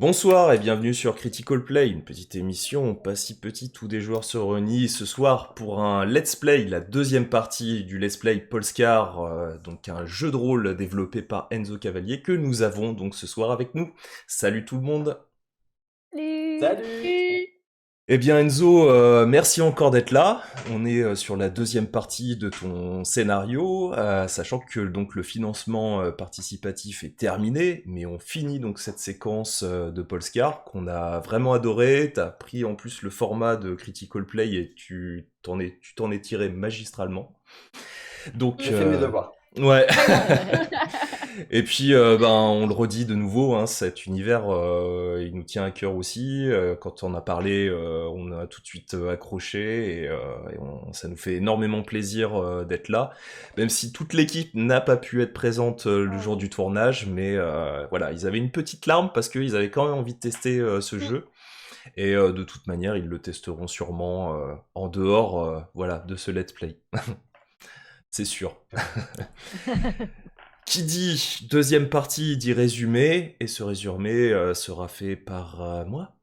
Bonsoir et bienvenue sur Critical Play, une petite émission pas si petite où des joueurs se réunissent ce soir pour un Let's Play, la deuxième partie du Let's Play Polescar, donc un jeu de rôle développé par Enzo Cavalier que nous avons donc ce soir avec nous. Salut tout le monde. Salut! Salut! Salut. Eh bien Enzo, merci encore d'être là. On est sur la deuxième partie de ton scénario, sachant que donc le financement participatif est terminé, mais on finit donc cette séquence de Polescar qu'on a vraiment adoré. T'as pris en plus le format de Critical Play et tu t'en es tiré magistralement. Donc J'ai fait mes devoirs. ouais. Et puis, on le redit de nouveau, hein, cet univers, il nous tient à cœur aussi. Quand on a parlé, on a tout de suite accroché et ça nous fait énormément plaisir d'être là. Même si toute l'équipe n'a pas pu être présente le jour du tournage, mais voilà, ils avaient une petite larme parce qu'ils avaient quand même envie de tester ce jeu. Et de toute manière, ils le testeront sûrement en dehors, voilà, de ce let's play. C'est sûr. Qui dit deuxième partie dit résumé, et ce résumé sera fait par moi.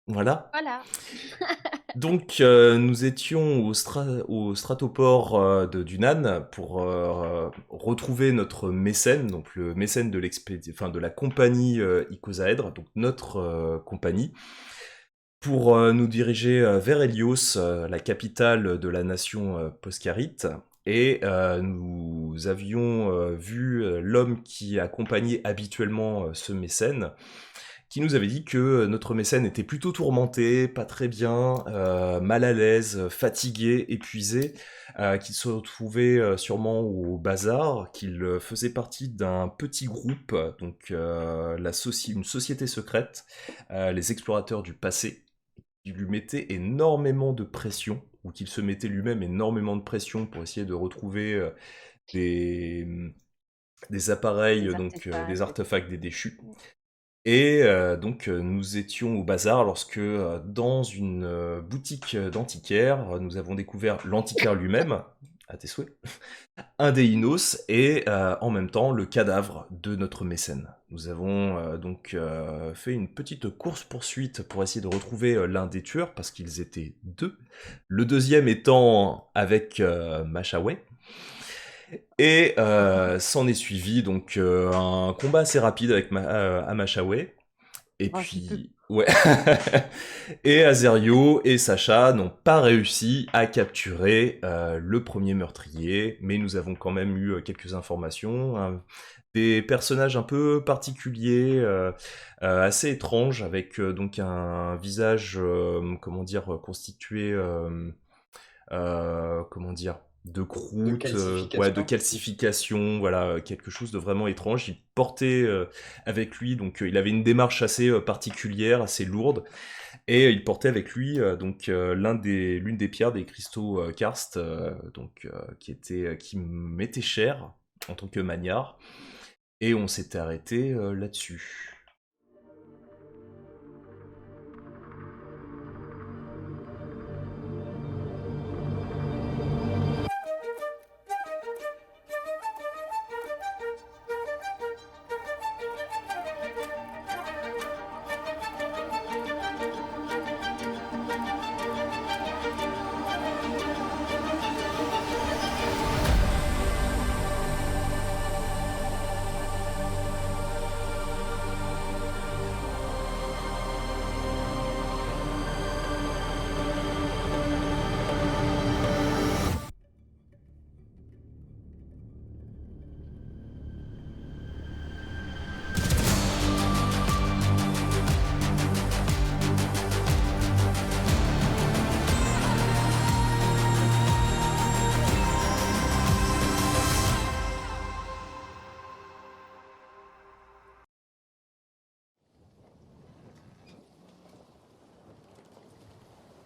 Voilà. Voilà. Donc nous étions au stratoport de Dunan pour retrouver notre mécène, donc le mécène de de la compagnie Icosaèdre, donc notre compagnie, pour nous diriger vers Helios, la capitale de la nation Poscarite. Et nous avions vu l'homme qui accompagnait habituellement ce mécène, qui nous avait dit que notre mécène était plutôt tourmenté, pas très bien, mal à l'aise, fatigué, épuisé, qu'il se retrouvait sûrement au bazar, qu'il faisait partie d'un petit groupe, donc une société secrète, les explorateurs du passé, qui lui mettait énormément de pression, ou qu'il se mettait lui-même énormément de pression pour essayer de retrouver des, des appareils, Des donc des artefacts. artefacts des déchus. Et donc nous étions au bazar lorsque dans une boutique d'antiquaire, nous avons découvert l'antiquaire lui-même, à tes souhaits, un des Inos et en même temps le cadavre de notre mécène. Nous avons donc fait une petite course-poursuite pour essayer de retrouver l'un des tueurs parce qu'ils étaient deux. Le deuxième étant avec Mashaway. Et s'en est suivi donc un combat assez rapide avec Amashaway. Et Oh, c'est peu. puis, ouais. Et Azerio et Sacha n'ont pas réussi à capturer le premier meurtrier, mais nous avons quand même eu quelques informations. Des personnages un peu particuliers, assez étranges, avec donc un visage, comment dire, constitué, comment dire, de De croûte, ouais, de calcification. calcification, voilà, quelque chose de vraiment étrange. Il portait avec lui, donc il avait une démarche assez particulière, assez lourde, et il portait avec lui donc l'une des pierres des cristaux karst, donc qui m'était cher en tant que magnard, et on s'était arrêté là-dessus.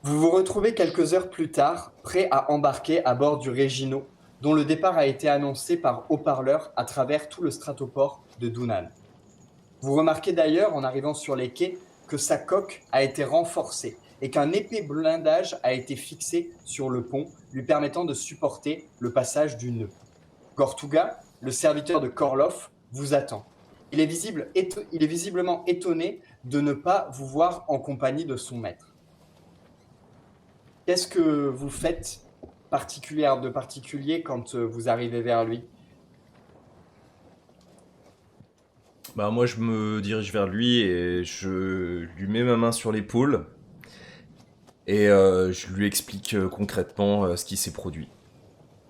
Vous vous retrouvez quelques heures plus tard, prêt à embarquer à bord du Regino, dont le départ a été annoncé par haut-parleur à travers tout le stratoport de Dunan. Vous remarquez d'ailleurs, en arrivant sur les quais, que sa coque a été renforcée et qu'un épais blindage a été fixé sur le pont, lui permettant de supporter le passage du nœud. Gortuga, le serviteur de Korloff, vous attend. Il est visiblement étonné de ne pas vous voir en compagnie de son maître. Qu'est-ce que vous faites de particulier quand vous arrivez vers lui? Bah moi je me dirige vers lui et je lui mets ma main sur l'épaule et je lui explique concrètement ce qui s'est produit.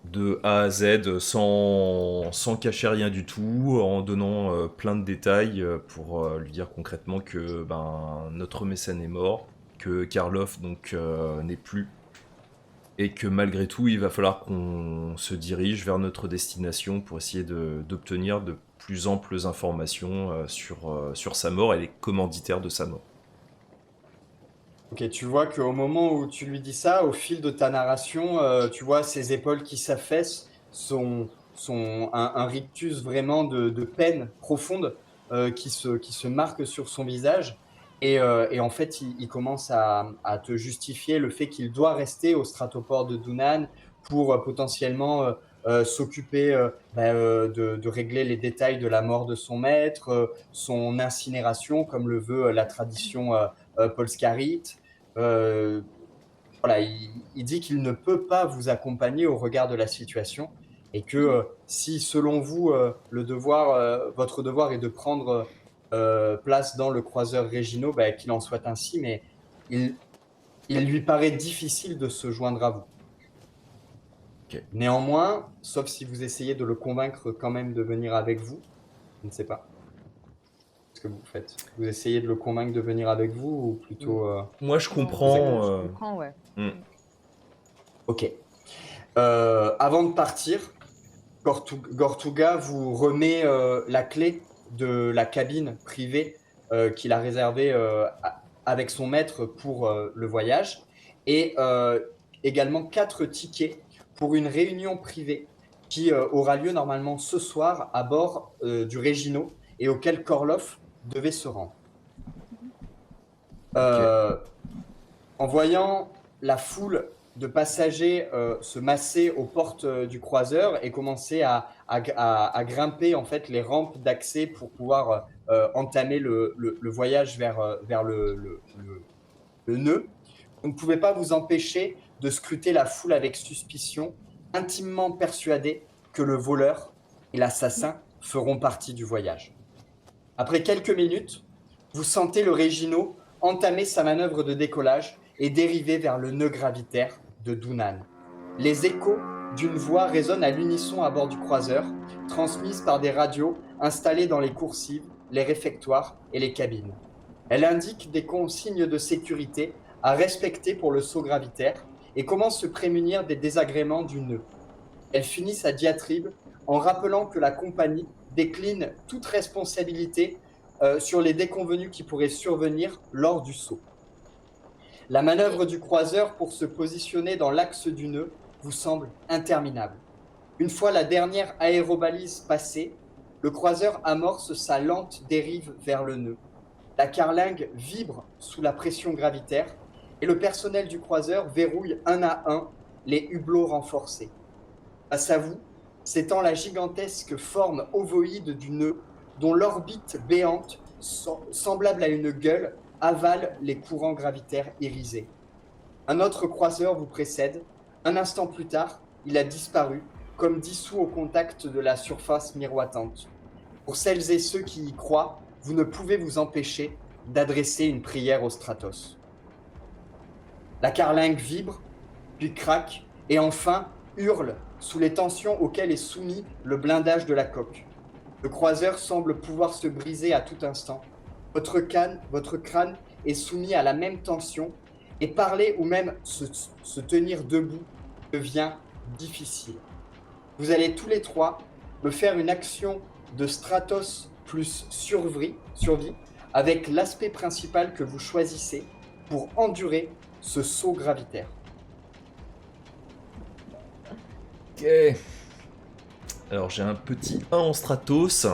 De A à Z, sans cacher rien du tout, en donnant plein de détails pour lui dire concrètement que notre mécène est mort, que Karloff donc n'est plus, et que malgré tout il va falloir qu'on se dirige vers notre destination pour essayer d'obtenir de plus amples informations sur sa mort et les commanditaires de sa mort. Ok, tu vois qu'au moment où tu lui dis ça, au fil de ta narration, tu vois ses épaules qui s'affaissent, un rictus vraiment de peine profonde qui se marque sur son visage. Et en fait, il commence à te justifier le fait qu'il doit rester au stratoport de Dunan pour potentiellement s'occuper de régler les détails de la mort de son maître, son incinération, comme le veut la tradition polskarite. Voilà, il dit qu'il ne peut pas vous accompagner au regard de la situation et que si, selon vous, votre devoir est de prendre place dans le croiseur Regino, qu'il en soit ainsi, mais il lui paraît difficile de se joindre à vous. Ok. Néanmoins, sauf si vous essayez de le convaincre quand même de venir avec vous, je ne sais pas ce que vous faites. Vous essayez de le convaincre de venir avec vous ou plutôt... Moi je comprends. Je comprends, ouais. Ok. Avant de partir, Gortuga vous remet la clé de la cabine privée qu'il a réservée avec son maître pour le voyage et également 4 tickets pour une réunion privée qui aura lieu normalement ce soir à bord du Regino et auquel Korloff devait se rendre. En voyant la foule de passagers se masser aux portes du croiseur et commencer à grimper en fait les rampes d'accès pour pouvoir entamer le voyage vers le nœud, vous ne pouvez pas vous empêcher de scruter la foule avec suspicion, intimement persuadé que le voleur et l'assassin feront partie du voyage. Après quelques minutes, vous sentez le Regino entamer sa manœuvre de décollage et dériver vers le nœud gravitaire de Dunan. Les échos d'une voix résonnent à l'unisson à bord du croiseur, transmises par des radios installées dans les coursives, les réfectoires et les cabines. Elle indique des consignes de sécurité à respecter pour le saut gravitaire et comment se prémunir des désagréments du nœud. Elle finit sa diatribe en rappelant que la compagnie décline toute responsabilité sur les déconvenues qui pourraient survenir lors du saut. La manœuvre du croiseur pour se positionner dans l'axe du nœud vous semble interminable. Une fois la dernière aérobalise passée, le croiseur amorce sa lente dérive vers le nœud. La carlingue vibre sous la pression gravitaire et le personnel du croiseur verrouille un à un les hublots renforcés. Face à vous s'étend la gigantesque forme ovoïde du nœud dont l'orbite béante, semblable à une gueule, avale les courants gravitaires irisés. Un autre croiseur vous précède. Un instant plus tard, il a disparu, comme dissous au contact de la surface miroitante. Pour celles et ceux qui y croient, vous ne pouvez vous empêcher d'adresser une prière au Stratos. La carlingue vibre, puis craque, et enfin hurle sous les tensions auxquelles est soumis le blindage de la coque. Le croiseur semble pouvoir se briser à tout instant. Votre crâne est soumis à la même tension, et parler ou même se tenir debout devient difficile. Vous allez tous les trois me faire une action de Stratos plus survie, avec l'aspect principal que vous choisissez pour endurer ce saut gravitaire. Ok. Alors j'ai un petit 1 en Stratos.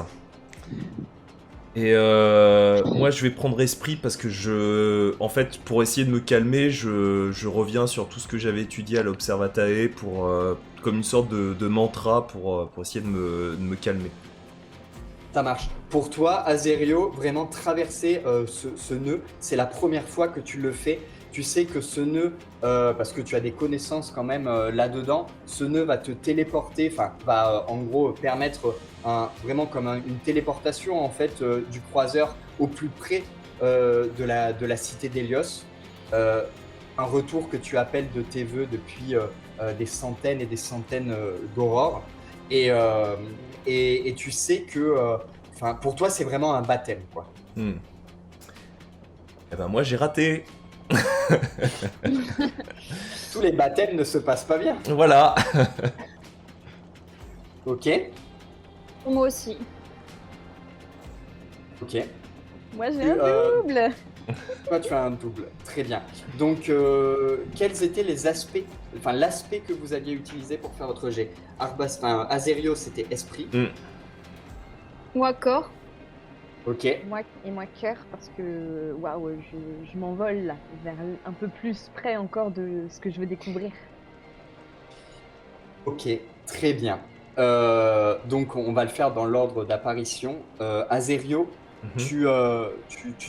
Et moi je vais prendre esprit parce que en fait pour essayer de me calmer, je reviens sur tout ce que j'avais étudié à l'Observatae pour comme une sorte de mantra pour essayer de me calmer. Ça marche. Pour toi, Azerio, vraiment traverser ce nœud, c'est la première fois que tu le fais. Tu sais que ce nœud, parce que tu as des connaissances quand même là-dedans, ce nœud va te téléporter, enfin va en gros permettre vraiment comme une téléportation en fait du croiseur au plus près de la cité d'Hélios. Un retour que tu appelles de tes voeux depuis des centaines et des centaines d'aurores. Et, euh, et tu sais que, pour toi, c'est vraiment un baptême, quoi. Eh ben moi j'ai raté. Tous les baptêmes ne se passent pas bien. Voilà. Ok, Moi aussi. ok. Moi, j'ai Et, un double. Toi, tu as un double. Très bien. Donc, quels étaient les aspects, enfin, l'aspect que vous aviez utilisé pour faire votre jet? Azerio, c'était esprit. Moi, corps. Ok. Et moi, cœur, parce que waouh, je m'envole là, vers un peu plus près encore de ce que je veux découvrir. Ok, très bien. Donc, on va le faire dans l'ordre d'apparition. Azerio, tu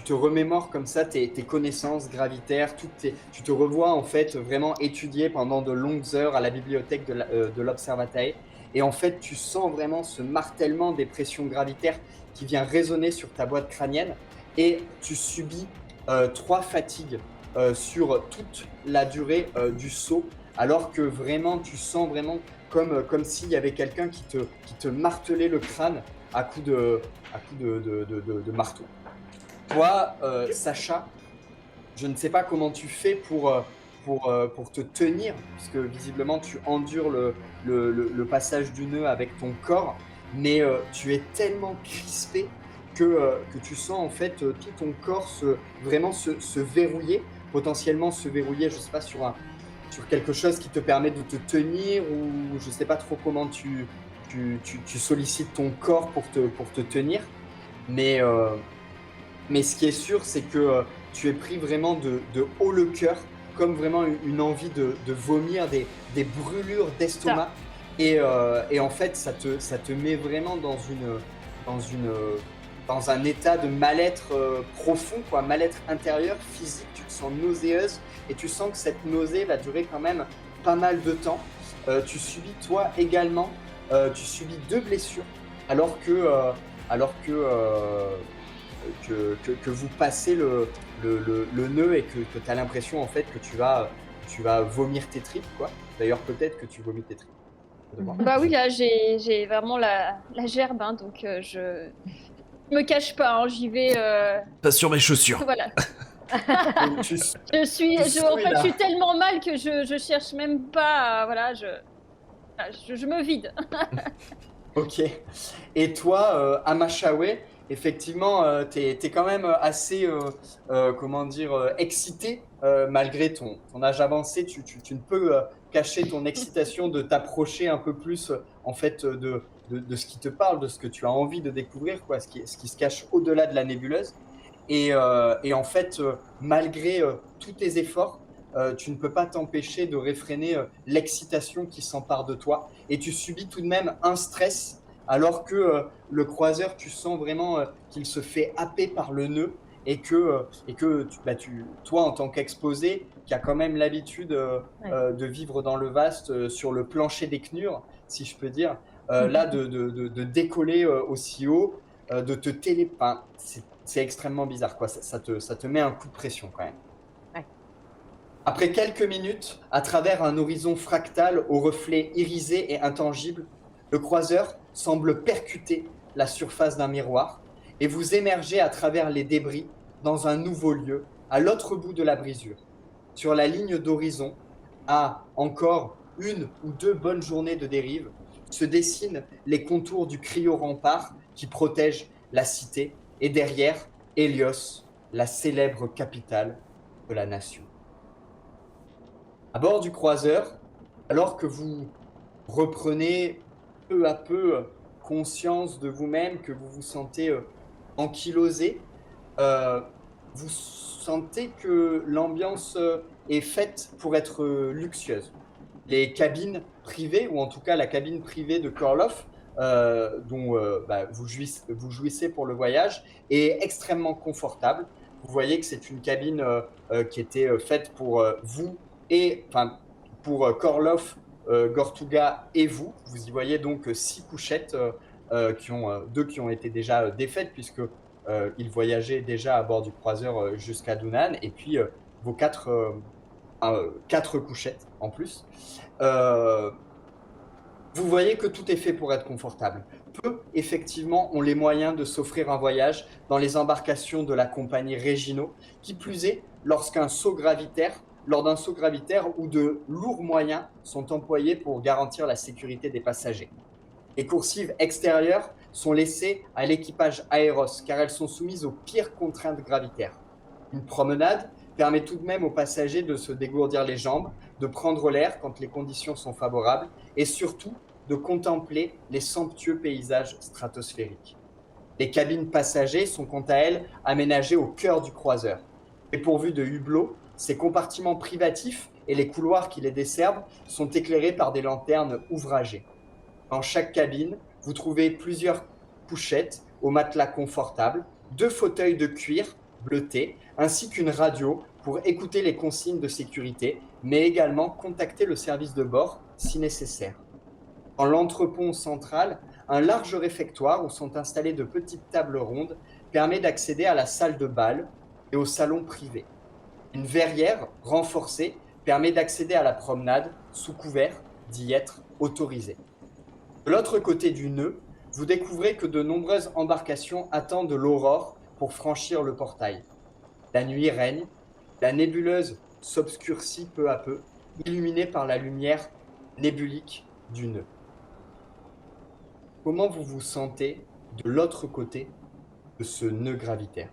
te remémores comme ça tes connaissances gravitaires, tu te revois en fait vraiment étudier pendant de longues heures à la bibliothèque de l'Observatae. Et en fait, tu sens vraiment ce martèlement des pressions gravitaires qui vient résonner sur ta boîte crânienne. Et tu subis 3 fatigues sur toute la durée du saut, alors que vraiment, tu sens vraiment comme s'il y avait quelqu'un qui te martelait le crâne à coups de marteau. Toi, Sacha, je ne sais pas comment tu fais pour te tenir, puisque visiblement tu endures le passage du nœud avec ton corps, mais tu es tellement crispé que tu sens en fait tout ton corps vraiment se verrouiller, potentiellement se verrouiller, je ne sais pas, sur quelque chose qui te permet de te tenir, ou je ne sais pas trop comment tu sollicites ton corps pour te tenir. Mais ce qui est sûr, c'est que tu es pris vraiment de haut le cœur, comme vraiment une envie de vomir, des brûlures d'estomac. Et en fait, ça te met vraiment dans un état de mal-être profond, quoi, mal-être intérieur, physique. Tu te sens nauséeuse et tu sens que cette nausée va durer quand même pas mal de temps. Tu subis toi également, tu subis 2 blessures alors que vous passez le nœud et que tu as l'impression en fait que tu vas vomir tes tripes, quoi. D'ailleurs, peut-être que tu vomis tes tripes. Bah oui, là, j'ai vraiment la gerbe, hein, donc je me cache pas, hein, j'y vais. Pas sur mes chaussures. Voilà. Donc, Je suis tellement mal que je cherche même pas. Voilà, je me vide. Ok. Et toi, Amashawe, effectivement, t'es quand même assez, comment dire, excité malgré ton âge avancé. Tu ne peux cacher ton excitation de t'approcher un peu plus, en fait, de ce qui te parle, de ce que tu as envie de découvrir, quoi, ce qui se cache au-delà de la nébuleuse. Et en fait, malgré tous tes efforts, tu ne peux pas t'empêcher de réfréner l'excitation qui s'empare de toi. Et tu subis tout de même un stress, alors que le croiseur, tu sens vraiment qu'il se fait happer par le nœud, et que toi, en tant qu'exposé, qui a quand même l'habitude de vivre dans le vaste, sur le plancher des Knurs, si je peux dire, là, de décoller aussi haut, de te télé... Enfin, c'est extrêmement bizarre, quoi. Ça te met un coup de pression, quand même. Ouais. Après quelques minutes, à travers un horizon fractal aux reflets irisés et intangibles, le croiseur semble percuter la surface d'un miroir, et vous émergez à travers les débris dans un nouveau lieu, à l'autre bout de la brisure. Sur la ligne d'horizon, à encore 1 ou 2 bonnes journées de dérive, se dessinent les contours du cryo-rempart qui protège la cité, et derrière, Hélios, la célèbre capitale de la nation. À bord du croiseur, alors que vous reprenez peu à peu conscience de vous-même, que vous vous sentez ankylosé, vous sentez que l'ambiance est faite pour être luxueuse. Les cabines privées, ou en tout cas la cabine privée de Korloff, dont vous jouissez pour le voyage est extrêmement confortable. Vous voyez que c'est une cabine qui était faite pour vous et enfin pour Korloff, Gortuga et vous. Vous y voyez donc 6 couchettes, deux qui ont été déjà défaites puisque ils voyageaient déjà à bord du croiseur jusqu'à Dunan, et puis vos 4 couchettes en plus. Euh, Vous voyez que tout est fait pour être confortable. Peu, effectivement, ont les moyens de s'offrir un voyage dans les embarcations de la compagnie Regino, qui plus est, lors d'un saut gravitaire où de lourds moyens sont employés pour garantir la sécurité des passagers. Les coursives extérieures sont laissées à l'équipage Aéros, car elles sont soumises aux pires contraintes gravitaires. Une promenade permet tout de même aux passagers de se dégourdir les jambes, de prendre l'air quand les conditions sont favorables, et surtout de contempler les somptueux paysages stratosphériques. Les cabines passagers sont quant à elles aménagées au cœur du croiseur. Dépourvues de hublots, ces compartiments privatifs et les couloirs qui les desservent sont éclairés par des lanternes ouvragées. Dans chaque cabine, vous trouvez plusieurs couchettes au matelas confortable, 2 fauteuils de cuir bleutés, ainsi qu'une radio pour écouter les consignes de sécurité, mais également contacter le service de bord si nécessaire. Dans l'entrepont central, un large réfectoire où sont installées de petites tables rondes permet d'accéder à la salle de bal et au salon privé. Une verrière renforcée permet d'accéder à la promenade sous couvert d'y être autorisé. De l'autre côté du nœud, vous découvrez que de nombreuses embarcations attendent l'aurore pour franchir le portail. La nuit règne, la nébuleuse s'obscurcit peu à peu, illuminée par la lumière nébulique du nœud. Comment vous vous sentez de l'autre côté de ce nœud gravitaire?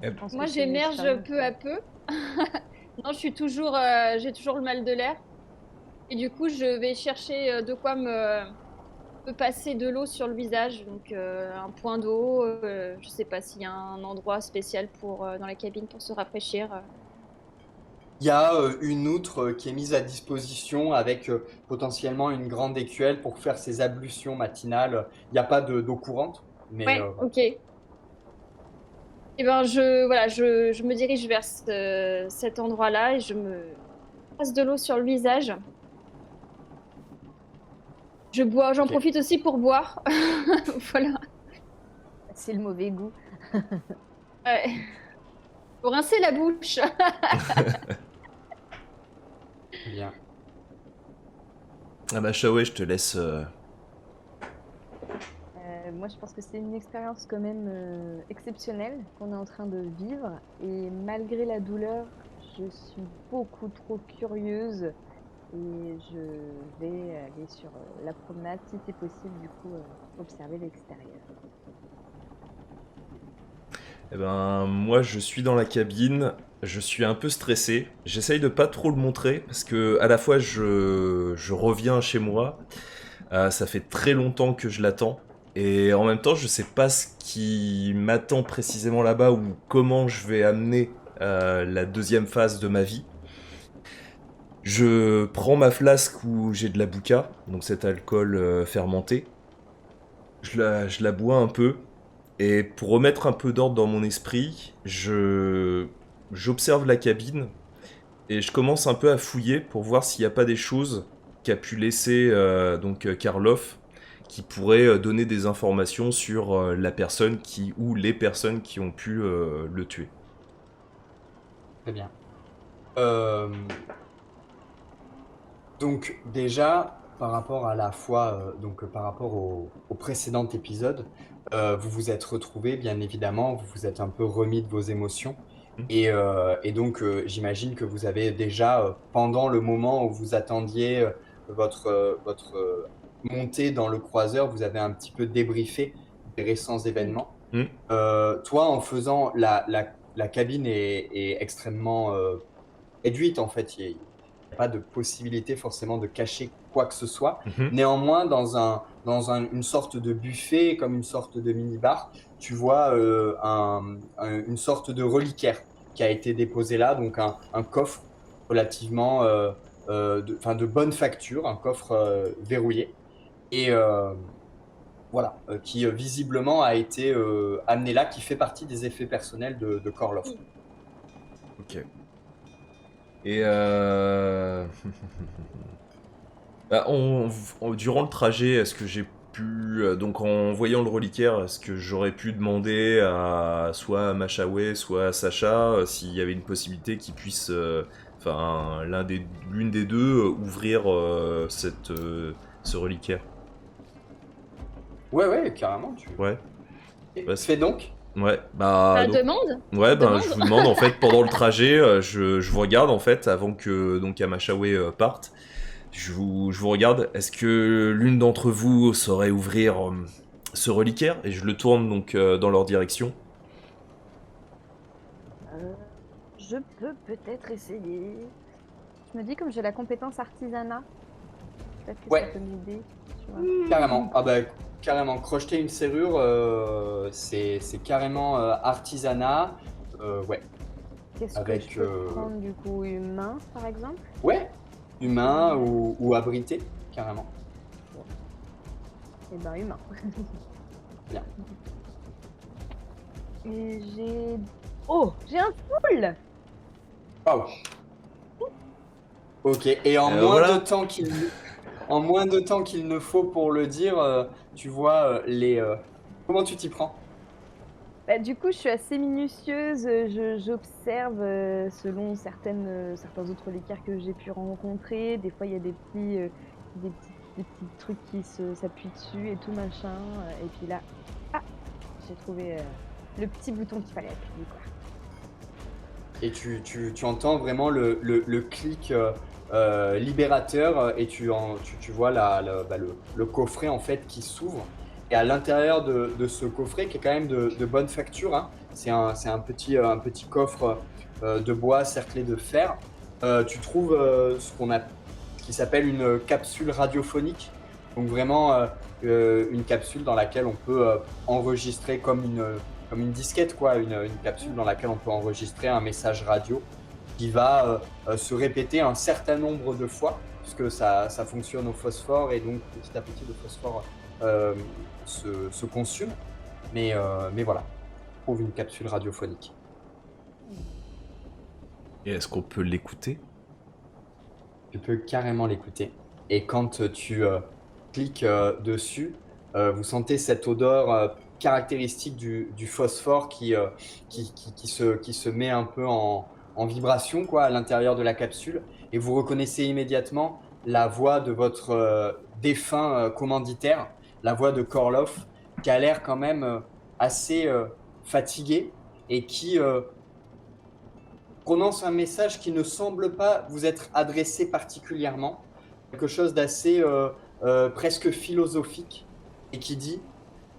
Je pense Moi, que c'est une j'émerge expérience, peu à peu. Non, j'ai toujours le mal de l'air. Et du coup, je vais chercher de quoi me passer de l'eau sur le visage. Donc, un point d'eau. Je sais pas s'il y a un endroit spécial dans la cabine pour se rafraîchir. Il y a une outre qui est mise à disposition avec potentiellement une grande écuelle pour faire ses ablutions matinales. Il n'y a pas d'eau courante, mais Ouais, voilà. ok. Et ben, je me dirige vers cet endroit-là et je me passe de l'eau sur le visage. Je bois, j'en Ok. profite aussi pour boire. Voilà. c'est le mauvais goût. Ouais. Pour rincer la bouche. Bien. Ah bah Shawé, je te laisse... Moi, je pense que c'est une expérience quand même exceptionnelle qu'on est en train de vivre. Et malgré la douleur, je suis beaucoup trop curieuse. Et je vais aller sur la promenade, si c'est possible, du coup, observer l'extérieur. Eh ben, moi, je suis dans la cabine, je suis un peu stressé. J'essaye de pas trop le montrer parce que à la fois je reviens chez moi, ça fait très longtemps que je l'attends, et en même temps, je sais pas ce qui m'attend précisément là-bas ou comment je vais amener la deuxième phase de ma vie. Je prends ma flasque où j'ai de la bouca, donc cet alcool fermenté. Je la bois un peu. Et pour remettre un peu d'ordre dans mon esprit, j'observe la cabine et je commence un peu à fouiller pour voir s'il n'y a pas des choses qu'a pu laisser Karloff qui pourraient donner des informations sur la personne ou les personnes qui ont pu le tuer. Très bien. Donc déjà, par rapport à la fois, par rapport au précédent épisode, vous vous êtes retrouvés, bien évidemment, vous vous êtes un peu remis de vos émotions. Hmm. Et donc, j'imagine que vous avez déjà, pendant le moment où vous attendiez votre montée dans le croiseur, vous avez un petit peu débriefé des récents événements. Hmm. Toi, en faisant la cabine est extrêmement réduite, en fait. Il n'y a pas de possibilité forcément de cacher quoi que ce soit. Mhm. Néanmoins, une sorte de buffet, comme une sorte de mini-bar, tu vois une sorte de reliquaire qui a été déposé là, donc un coffre relativement de bonne facture, un coffre verrouillé. Et voilà, qui visiblement a été amené là, qui fait partie des effets personnels de Korloff. Ok. Et bah, durant le trajet, est-ce que j'ai pu, donc en voyant le reliquaire, est-ce que j'aurais pu demander à soit à Mashaway, soit à Sacha s'il y avait une possibilité qu'ils puissent, enfin l'une des deux, ouvrir ce reliquaire. Ouais, carrément. Ouais. Bah, Fais donc. Ouais, bah La donc, demande ouais, ben Demande. je vous demande en fait pendant le trajet, je vous regarde en fait avant que donc Amashaway parte. Je vous regarde. Est-ce que l'une d'entre vous saurait ouvrir ce reliquaire? Et je le tourne donc dans leur direction. Je peux peut-être essayer. Je me dis, comme j'ai la compétence artisanat, peut-être que Ouais. ça peut m'aider. Tu vois. Carrément. Ah bah carrément. Crocheter une serrure, c'est carrément artisanat. Ouais. Qu'est-ce Avec, que je peux prendre du coup? Humain, par exemple? Ouais. Humain ou abrité, carrément. Eh ben, humain. Bien. Et j'ai... Oh, j'ai un full! Waouh. Ok. Et en moins Voilà. de temps en moins de temps qu'il ne faut pour le dire, tu vois les. Comment tu t'y prends? Bah, du coup, je suis assez minutieuse, j'observe selon certains autres reliquaires que j'ai pu rencontrer. Des fois, il y a des petits trucs qui s'appuient dessus et tout machin. Et puis là, j'ai trouvé le petit bouton qu'il fallait appuyer, quoi. Et tu entends vraiment le clic libérateur et tu vois le coffret en fait qui s'ouvre. Et à l'intérieur de ce coffret qui est quand même de bonne facture, hein, c'est un petit coffre de bois cerclé de fer. Tu trouves ce qui s'appelle une capsule radiophonique. Donc vraiment une capsule dans laquelle on peut enregistrer comme une disquette, quoi, une capsule dans laquelle on peut enregistrer un message radio qui va se répéter un certain nombre de fois, puisque ça fonctionne au phosphore et donc petit à petit le phosphore se consume. Mais voilà, on trouve une capsule radiophonique. Et est-ce qu'on peut l'écouter? Tu peux carrément l'écouter. Et quand tu cliques dessus, vous sentez cette odeur caractéristique du phosphore qui se met un peu en vibration, quoi, à l'intérieur de la capsule. Et vous reconnaissez immédiatement la voix de votre défunt commanditaire, la voix de Korloff, qui a l'air quand même assez fatigué et qui prononce un message qui ne semble pas vous être adressé particulièrement, quelque chose d'assez presque philosophique, et qui dit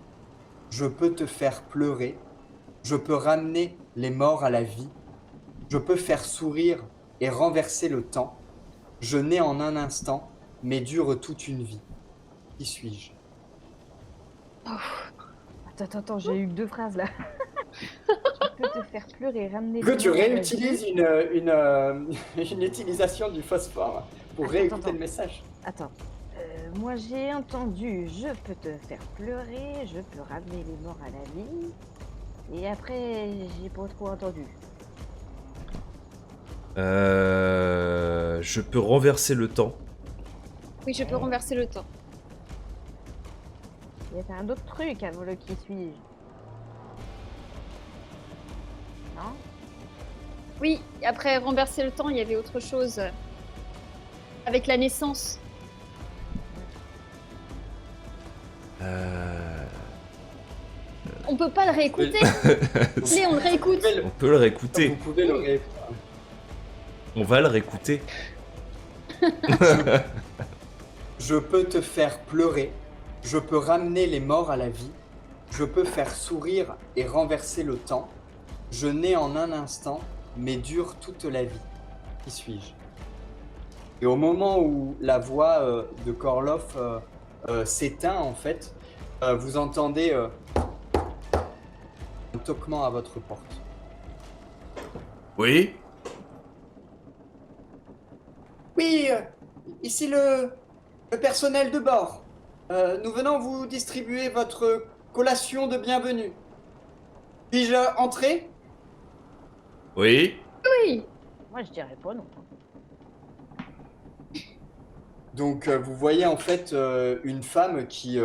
« Je peux te faire pleurer, je peux ramener les morts à la vie, je peux faire sourire et renverser le temps, je nais en un instant, mais dure toute une vie. Qui suis-je » Attends, j'ai eu 2 phrases là. Je peux te faire pleurer, ramener les Tu morts à la vie. réutilises une utilisation du phosphore pour réécouter le message. Attends. Moi j'ai entendu je peux te faire pleurer, je peux ramener les morts à la vie. Et après, j'ai pas trop entendu. Je peux renverser le temps. Oui, je peux renverser le temps. Il y a un autre truc avant le qui suis-je. Non? Oui, après renverser le temps, il y avait autre chose. Avec la naissance. On peut pas le réécouter. Allez, on le réécoute. On peut le réécouter. Vous pouvez le réécouter. On va le réécouter. Je peux te faire pleurer, je peux ramener les morts à la vie, je peux faire sourire et renverser le temps, je nais en un instant, mais dure toute la vie. Qui suis-je? Et au moment où la voix de Korloff s'éteint, en fait, vous entendez un toquement à votre porte. Oui. Oui, ici le personnel de bord. Nous venons vous distribuer votre collation de bienvenue. Puis-je entrer? Oui. Oui. Moi, je dirais pas non. Donc vous voyez en fait une femme qui...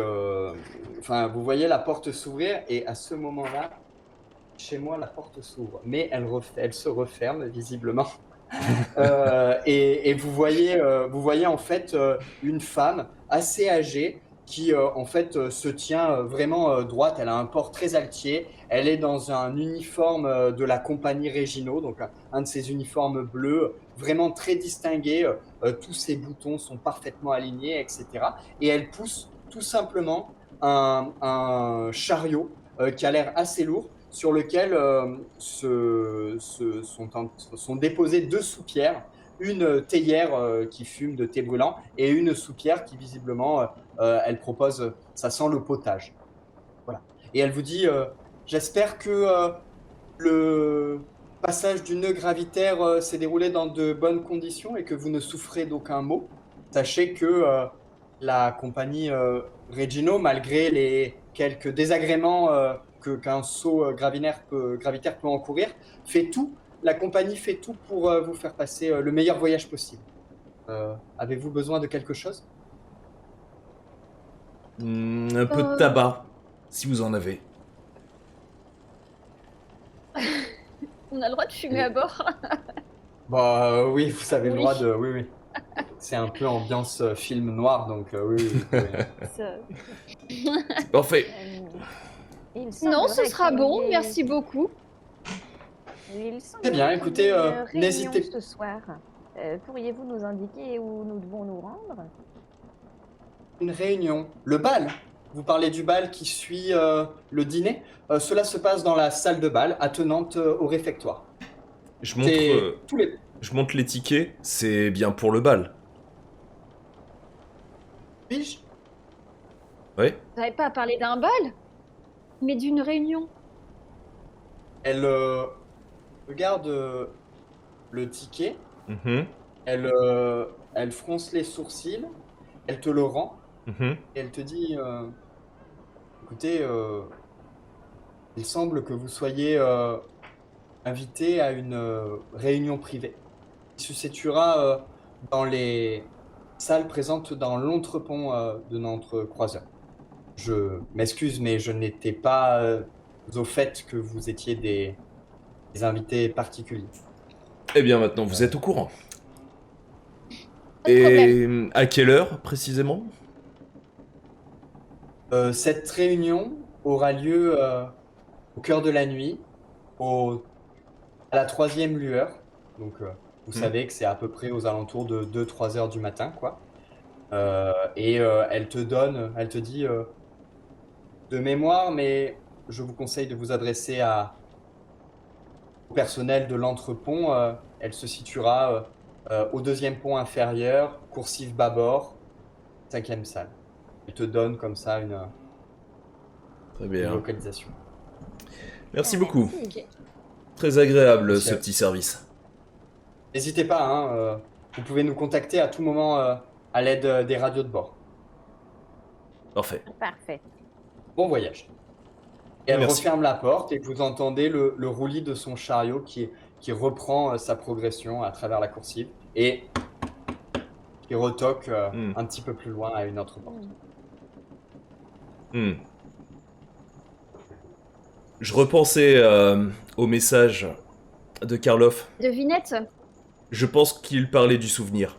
Enfin, vous voyez la porte s'ouvrir et à ce moment-là, chez moi, la porte s'ouvre. Mais elle se referme visiblement. Et vous voyez en fait une femme assez âgée qui en fait se tient vraiment droite. Elle a un port très altier. Elle est dans un uniforme de la compagnie Regino, donc un de ces uniformes bleus vraiment très distingués. Tous ses boutons sont parfaitement alignés, etc. Et elle pousse tout simplement un chariot qui a l'air assez lourd, sur lequel sont déposées deux soupières, une théière qui fume de thé brûlant et une soupière qui visiblement, elle propose, ça sent le potage. Voilà. Et elle vous dit, j'espère que le passage du nœud gravitaire s'est déroulé dans de bonnes conditions et que vous ne souffrez d'aucun maux. Sachez que la compagnie Regino, malgré les quelques désagréments qu'un saut gravitaire peut encourir, la compagnie fait tout pour vous faire passer le meilleur voyage possible. Avez-vous besoin de quelque chose? Un peu de tabac, si vous en avez. On a le droit de fumer à bord. Bah oui, vous avez le Oui. droit de... Oui, oui. C'est un peu ambiance film noir, donc oui. C'est parfait. Il Non, semblerait ce sera qu'il bon, y ait- merci beaucoup. Il Très bien, semblerait écoutez, qu'il y ait une réunion n'hésitez- ce soir. Pourriez-vous nous indiquer où nous devons nous rendre? Une réunion. Le bal. Vous parlez du bal qui suit le dîner. Cela se passe dans la salle de bal attenante au réfectoire. Je C'est montre, tous les... je montre les tickets, c'est bien pour le bal. Puis-je? Oui. Vous n'avez pas parlé d'un bal, mais d'une réunion. Elle regarde le ticket. Mhm, Elle fronce les sourcils. Elle te le rend. mhm. Et elle te dit, écoutez, il semble que vous soyez invité à une réunion privée qui se situera dans les salles présentes dans l'entrepont de notre croiseur. Je m'excuse, mais je n'étais pas au fait que vous étiez des invités particuliers. Eh bien, maintenant, vous êtes au courant. Pas de Et problème. à quelle heure, précisément? Cette réunion aura lieu au cœur de la nuit, à la 3e lueur. Donc, vous savez que c'est à peu près aux alentours de 2-3 heures du matin, quoi. Elle te dit de mémoire, mais je vous conseille de vous adresser au personnel de l'entrepont. Elle se situera au 2e pont inférieur, coursive bâbord, 5e salle. Elle te donne comme ça Très une bien. localisation. Merci beaucoup. Ok. Très agréable, Merci ce à- petit service. N'hésitez pas, hein, vous pouvez nous contacter à tout moment à l'aide des radios de bord. Parfait. Parfait. Bon voyage. Et elle Merci. referme la porte et vous entendez le roulis de son chariot qui reprend sa progression à travers la coursive et qui retoque un petit peu plus loin à une autre porte. Hmm. Je repensais au message de Karloff. Devinette. Je pense qu'il parlait du souvenir.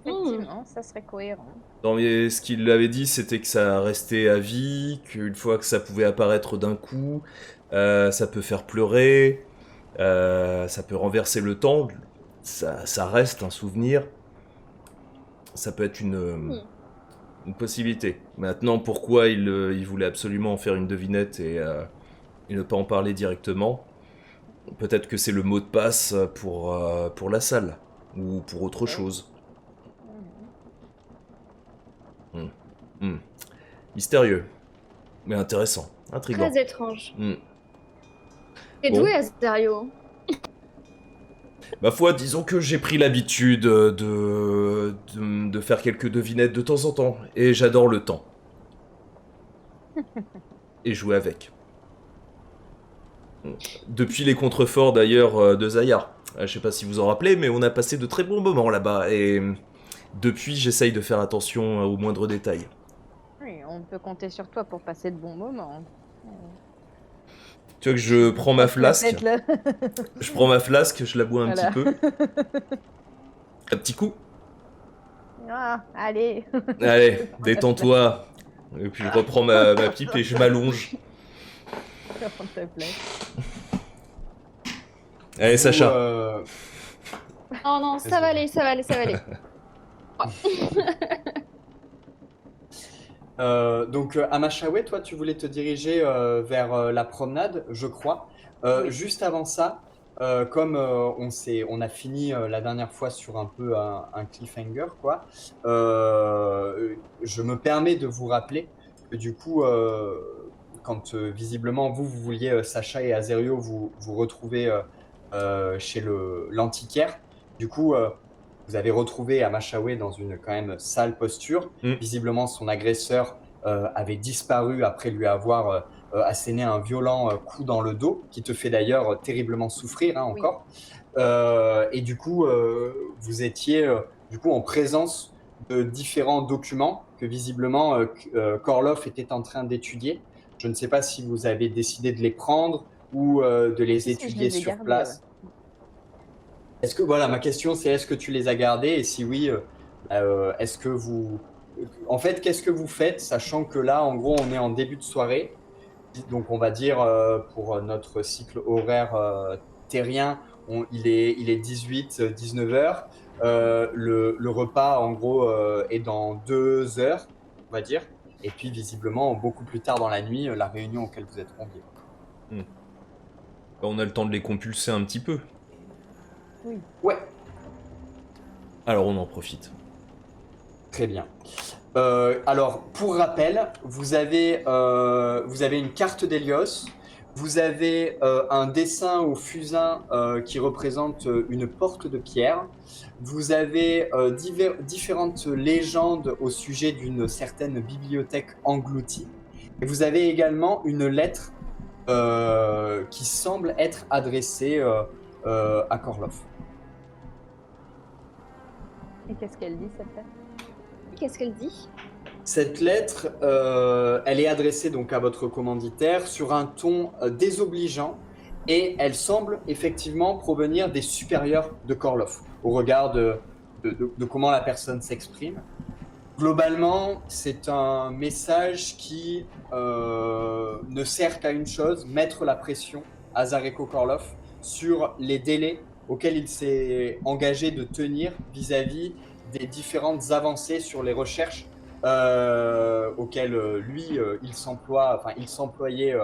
Effectivement, ça serait cohérent. Non, mais ce qu'il avait dit, c'était que ça restait à vie, qu'une fois que ça pouvait apparaître d'un coup, ça peut faire pleurer, ça peut renverser le temps, ça reste un souvenir. Ça peut être une possibilité. Maintenant, pourquoi il voulait absolument en faire une devinette et ne pas en parler directement? Peut-être que c'est le mot de passe pour la salle, ou pour autre chose. Mystérieux, mais intéressant, intriguant. Très étrange. T'es Bon. doué, Azario. Ma foi, disons que j'ai pris l'habitude de faire quelques devinettes de temps en temps, et j'adore le temps. Et jouer avec. Depuis les contreforts d'ailleurs de Zayar. Je sais pas si vous en rappelez, mais on a passé de très bons moments là-bas, et depuis j'essaye de faire attention aux moindres détails. Oui, on peut compter sur toi pour passer de bons moments. Tu vois que je prends ma flasque, Peut-être là. je prends ma flasque, je la bois un Voilà. petit peu. Un petit coup. Ah, allez. Allez, détends-toi. Et puis je reprends ma pipe et je m'allonge. Prends ta place. Allez, Vous, Sacha. Oh non, ça va aller, ça va aller, ça va aller. Donc, Amachawe, toi, tu voulais te diriger vers la promenade, je crois. Oui. Juste avant ça, comme on a fini la dernière fois sur un peu un cliffhanger, quoi, je me permets de vous rappeler que du coup, quand visiblement vous vouliez, Sacha et Azerio, vous retrouver chez l'antiquaire, du coup, vous avez retrouvé Amachawe dans une quand même sale posture. Visiblement, son agresseur avait disparu après lui avoir asséné un violent coup dans le dos, qui te fait d'ailleurs terriblement souffrir encore. Et du coup, vous étiez du coup en présence de différents documents que visiblement Korloff était en train d'étudier. Je ne sais pas si vous avez décidé de les prendre ou de les Si, je étudier les ai sur gardés, place. Est-ce que, voilà, ma question c'est est-ce que tu les as gardés et si oui, est-ce que vous... En fait, qu'est-ce que vous faites, sachant que là, en gros, on est en début de soirée, donc on va dire pour notre cycle horaire terrien, il est 18-19 heures. Le repas, en gros, est dans 2 heures, on va dire. Et puis, visiblement, beaucoup plus tard dans la nuit, la réunion auquel vous êtes conviés. On a le temps de les compulser un petit peu. Oui. Ouais. Alors on en profite. Très bien. Alors, pour rappel, vous avez une carte d'Hélios, vous avez un dessin au fusain qui représente une porte de pierre, vous avez différentes légendes au sujet d'une certaine bibliothèque engloutie, et vous avez également une lettre qui semble être adressée à Korloff. Et qu'est-ce qu'elle dit, cette lettre? Qu'est-ce qu'elle dit? Cette lettre, elle est adressée donc à votre commanditaire sur un ton désobligeant et elle semble effectivement provenir des supérieurs de Korloff au regard de comment la personne s'exprime. Globalement, c'est un message qui ne sert qu'à une chose, mettre la pression à Zareko Korloff sur les délais auxquels il s'est engagé de tenir vis-à-vis des différentes avancées sur les recherches auxquelles lui, il s'employait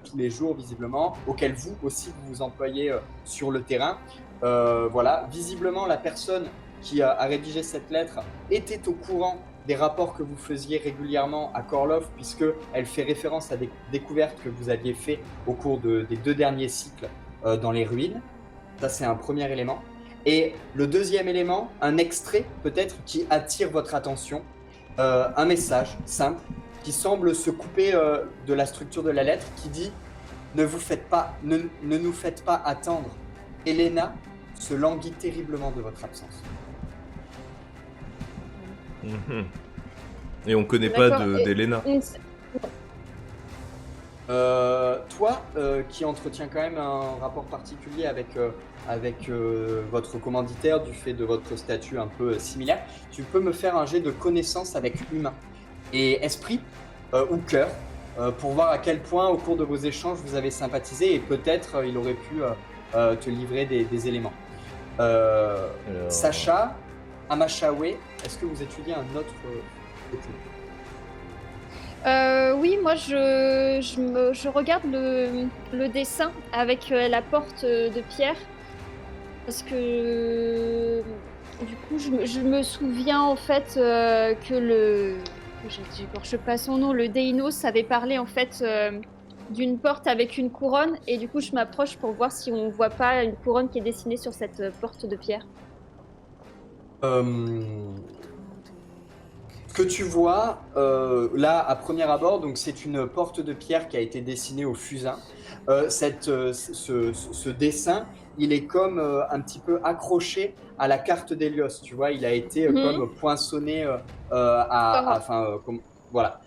tous les jours visiblement, auxquelles vous aussi vous vous employez sur le terrain. Voilà, visiblement la personne qui a rédigé cette lettre était au courant des rapports que vous faisiez régulièrement à Korloff, puisqu'elle fait référence à des découvertes que vous aviez fait au cours des 2 derniers cycles dans les ruines. Ça, c'est un premier élément. Et le deuxième élément, un extrait peut-être qui attire votre attention, un message simple qui semble se couper de la structure de la lettre, qui dit « Ne nous faites pas attendre. Elena se languit terriblement de votre absence. » Et on connaît pas D'accord, et- d'Elena. Toi, qui entretiens quand même un rapport particulier avec votre commanditaire du fait de votre statut un peu similaire, tu peux me faire un jet de connaissance avec humain et esprit ou cœur pour voir à quel point au cours de vos échanges vous avez sympathisé et peut-être il aurait pu te livrer des éléments. Sacha, Amachawe, est-ce que vous étudiez un autre document? Oui, moi je regarde le dessin avec la porte de pierre parce que du coup je me souviens en fait que j'écorche pas son nom, le Deinos avait parlé en fait d'une porte avec une couronne et du coup je m'approche pour voir si on voit pas une couronne qui est dessinée sur cette porte de pierre. Ce que tu vois là à premier abord, donc c'est une porte de pierre qui a été dessinée au fusain. Ce dessin, il est comme un petit peu accroché à la carte d'Hélios. Tu vois, il a été comme poinçonné, voilà,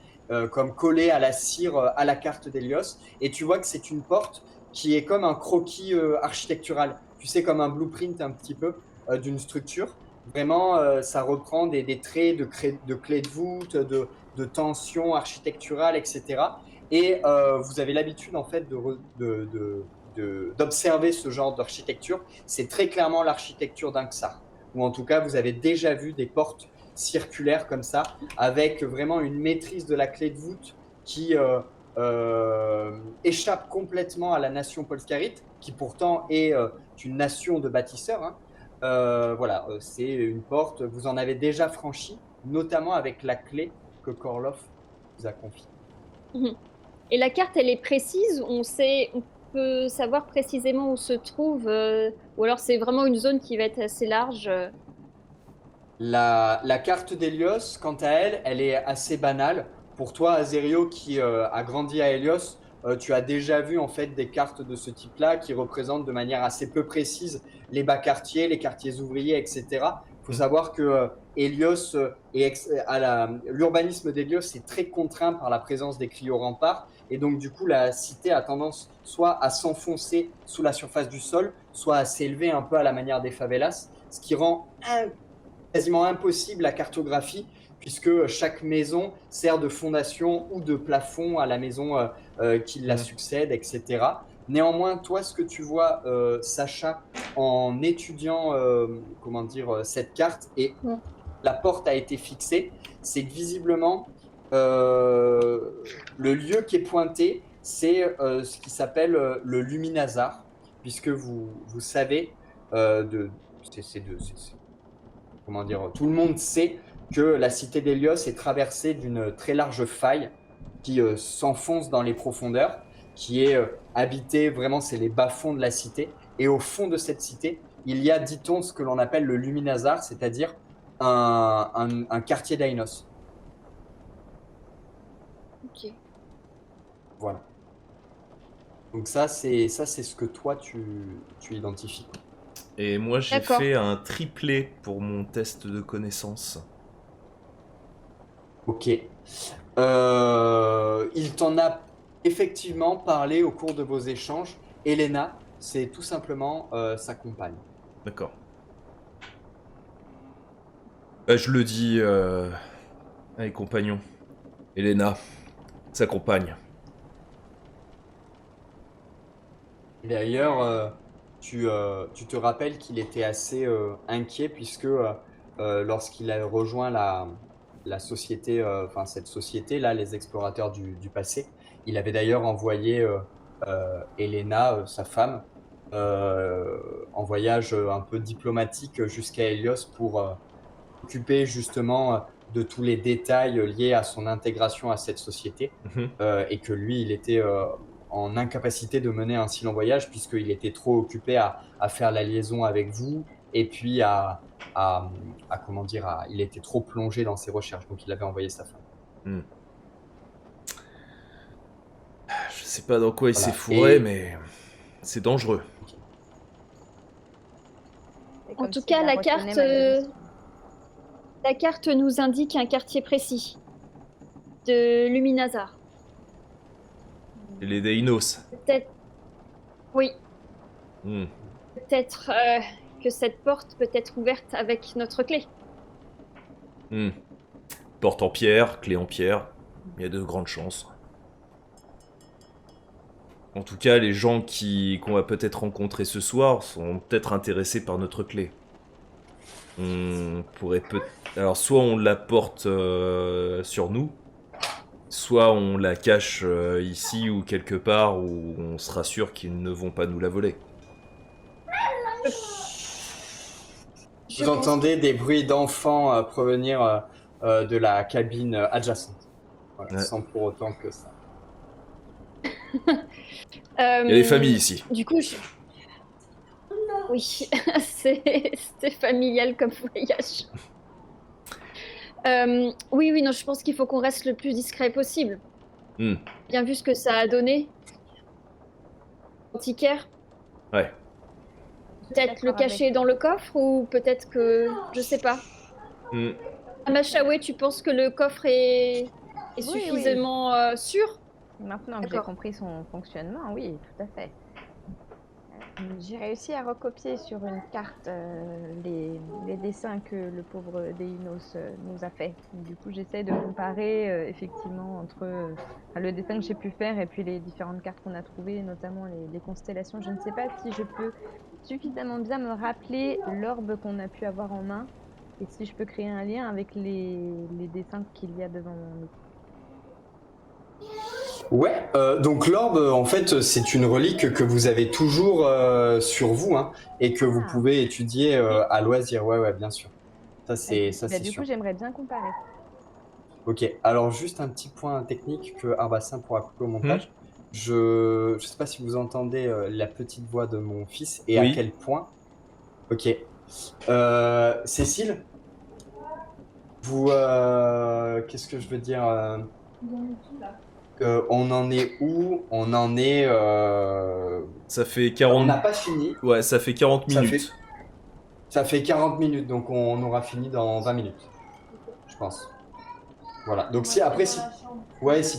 comme collé à la cire à la carte d'Hélios. Et tu vois que c'est une porte qui est comme un croquis architectural. Tu sais, comme un blueprint un petit peu d'une structure. Vraiment, ça reprend des traits de clés de voûte, de tension architecturale, etc. Et vous avez l'habitude en fait d'observer ce genre d'architecture. C'est très clairement l'architecture d'un Xar. Ou en tout cas, vous avez déjà vu des portes circulaires comme ça, avec vraiment une maîtrise de la clé de voûte qui échappe complètement à la nation polscarite, qui pourtant est une nation de bâtisseurs. Hein. Voilà, c'est une porte, vous en avez déjà franchi, notamment avec la clé que Korloff vous a confiée. Et la carte, elle est précise, on peut savoir précisément où se trouve, ou alors c'est vraiment une zone qui va être assez large. La carte d'Hélios, quant à elle, elle est assez banale. Pour toi, Azerio, qui a grandi à Hélios, tu as déjà vu en fait des cartes de ce type-là qui représentent de manière assez peu précise les bas quartiers, les quartiers ouvriers, etc. Il faut savoir que Hélios l'urbanisme d'Hélios est très contraint par la présence des cryos-remparts, et donc du coup la cité a tendance soit à s'enfoncer sous la surface du sol, soit à s'élever un peu à la manière des favelas, ce qui rend quasiment impossible la cartographie, puisque chaque maison sert de fondation ou de plafond à la maison qui la succède, etc. Néanmoins, toi, ce que tu vois, Sacha, en étudiant cette carte, et la porte a été fixée, c'est que visiblement, le lieu qui est pointé, c'est ce qui s'appelle le Luminazar, puisque vous savez, tout le monde sait que la cité d'Hélios est traversée d'une très large faille qui s'enfonce dans les profondeurs, qui est habitée, vraiment, c'est les bas-fonds de la cité. Et au fond de cette cité, il y a, dit-on, ce que l'on appelle le Luminazar, c'est-à-dire un quartier d'Ainos. Ok. Voilà. Donc ça, c'est ce que toi, tu identifies. Et moi, j'ai D'accord. fait un triplé pour mon test de connaissance. Ok. Il t'en a effectivement parlé au cours de vos échanges. Elena, c'est tout simplement sa compagne. D'accord. Je le dis à mes compagnons. Elena, sa compagne. Et d'ailleurs, tu te rappelles qu'il était assez inquiet puisque lorsqu'il a rejoint la société, cette société-là, les explorateurs du passé, il avait d'ailleurs envoyé Elena, sa femme, en voyage un peu diplomatique jusqu'à Hélios pour s'occuper justement de tous les détails liés à son intégration à cette société, et que lui, il était en incapacité de mener un si long voyage puisqu'il était trop occupé à faire la liaison avec vous, et puis il était trop plongé dans ses recherches, donc il avait envoyé sa femme. Je sais pas dans quoi il Voilà. s'est fourré, Et- mais c'est dangereux. C'est En comme tout s'il cas, la retenait la carte nous indique un quartier précis de Luminazar. Et les Deinos. Peut-être, oui, Hmm. peut-être que cette porte peut être ouverte avec notre clé. Porte en pierre, clé en pierre. Il y a de grandes chances. En tout cas, les gens qu'on va peut-être rencontrer ce soir sont peut-être intéressés par notre clé. On pourrait alors soit on la porte sur nous, soit on la cache ici ou quelque part où on sera sûr qu'ils ne vont pas nous la voler. Vous entendez des bruits d'enfants provenir de la cabine adjacente, voilà, Ouais. sans pour autant que ça. Il y a des familles ici. Du coup, oui, c'est familial comme voyage. Oui, non, je pense qu'il faut qu'on reste le plus discret possible. Hmm. Bien vu ce que ça a donné. Antiquaire. Ouais. Peut-être le cacher dans le coffre ou peut-être que... Je sais pas. Hmm. Amachawe, tu penses que le coffre est Oui, suffisamment sûr? Maintenant que j'ai D'accord. compris son fonctionnement, oui, tout à fait. J'ai réussi à recopier sur une carte les dessins que le pauvre Deinos nous a fait. Du coup, j'essaie de comparer effectivement entre le dessin que j'ai pu faire et puis les différentes cartes qu'on a trouvées, notamment les constellations. Je ne sais pas si je peux suffisamment bien me rappeler l'orbe qu'on a pu avoir en main et si je peux créer un lien avec les dessins qu'il y a devant nous. Ouais, donc l'orbe, en fait, c'est une relique que vous avez toujours sur vous, hein, et que vous Ah. pouvez étudier à loisir. Ouais, bien sûr. Ça, c'est Du sûr. coup, j'aimerais bien comparer. Ok, alors juste un petit point technique que Arbassin pourra couper au montage. Je sais pas si vous entendez la petite voix de mon fils et à Oui. quel point. Ok. Cécile, vous, qu'est-ce que je veux dire on en est où? On en est. Ça fait On 40... n'a pas fini. Ouais, ça fait 40 Ça minutes. Ça fait 40 minutes, donc on aura fini dans 20 minutes, je pense. Voilà. Donc si après, si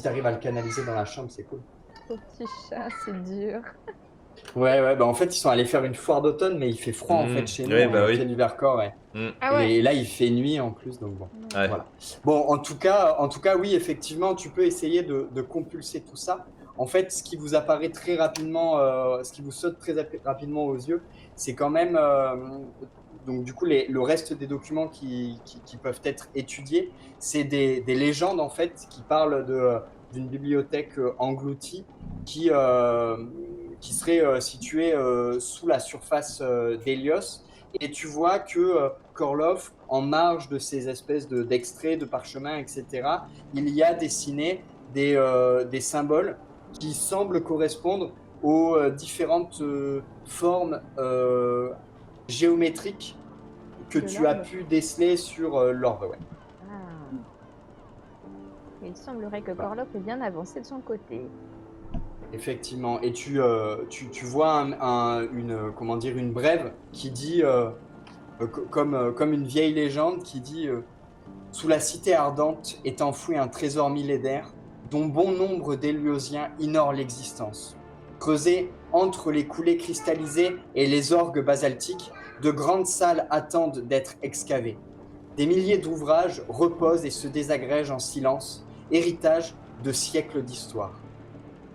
tu arrives à le canaliser dans la chambre, c'est cool. Au petit chat, c'est dur. Ouais, bah en fait, ils sont allés faire une foire d'automne, mais il fait froid en fait chez nous, Ouais, on bah est au oui. pied du Vercors. Ah ouais. Et là, il fait nuit en plus, donc bon. Ouais. Voilà. Bon, en tout cas, oui, effectivement, tu peux essayer de compulser tout ça. En fait, ce qui vous apparaît très rapidement, ce qui vous saute très rapidement aux yeux, c'est quand même, donc du coup, le reste des documents qui peuvent être étudiés, c'est des légendes en fait qui parlent d'une bibliothèque engloutie qui serait située sous la surface d'Hélios. Et tu vois que Korlov, en marge de ces espèces d'extraits, de parchemins, etc., il y a dessiné des symboles qui semblent correspondre aux différentes formes géométriques que De tu as l'orbe. pu déceler sur l'orbe. Ouais. Ah. Il semblerait que Corlock est bien avancé de son côté. Effectivement. Et tu vois une brève qui dit, comme une vieille légende qui dit sous la cité ardente est enfoui un trésor millénaire dont bon nombre d'Héliosiens ignorent l'existence. Creusées entre les coulées cristallisées et les orgues basaltiques, de grandes salles attendent d'être excavées. Des milliers d'ouvrages reposent et se désagrègent en silence, héritage de siècles d'histoire.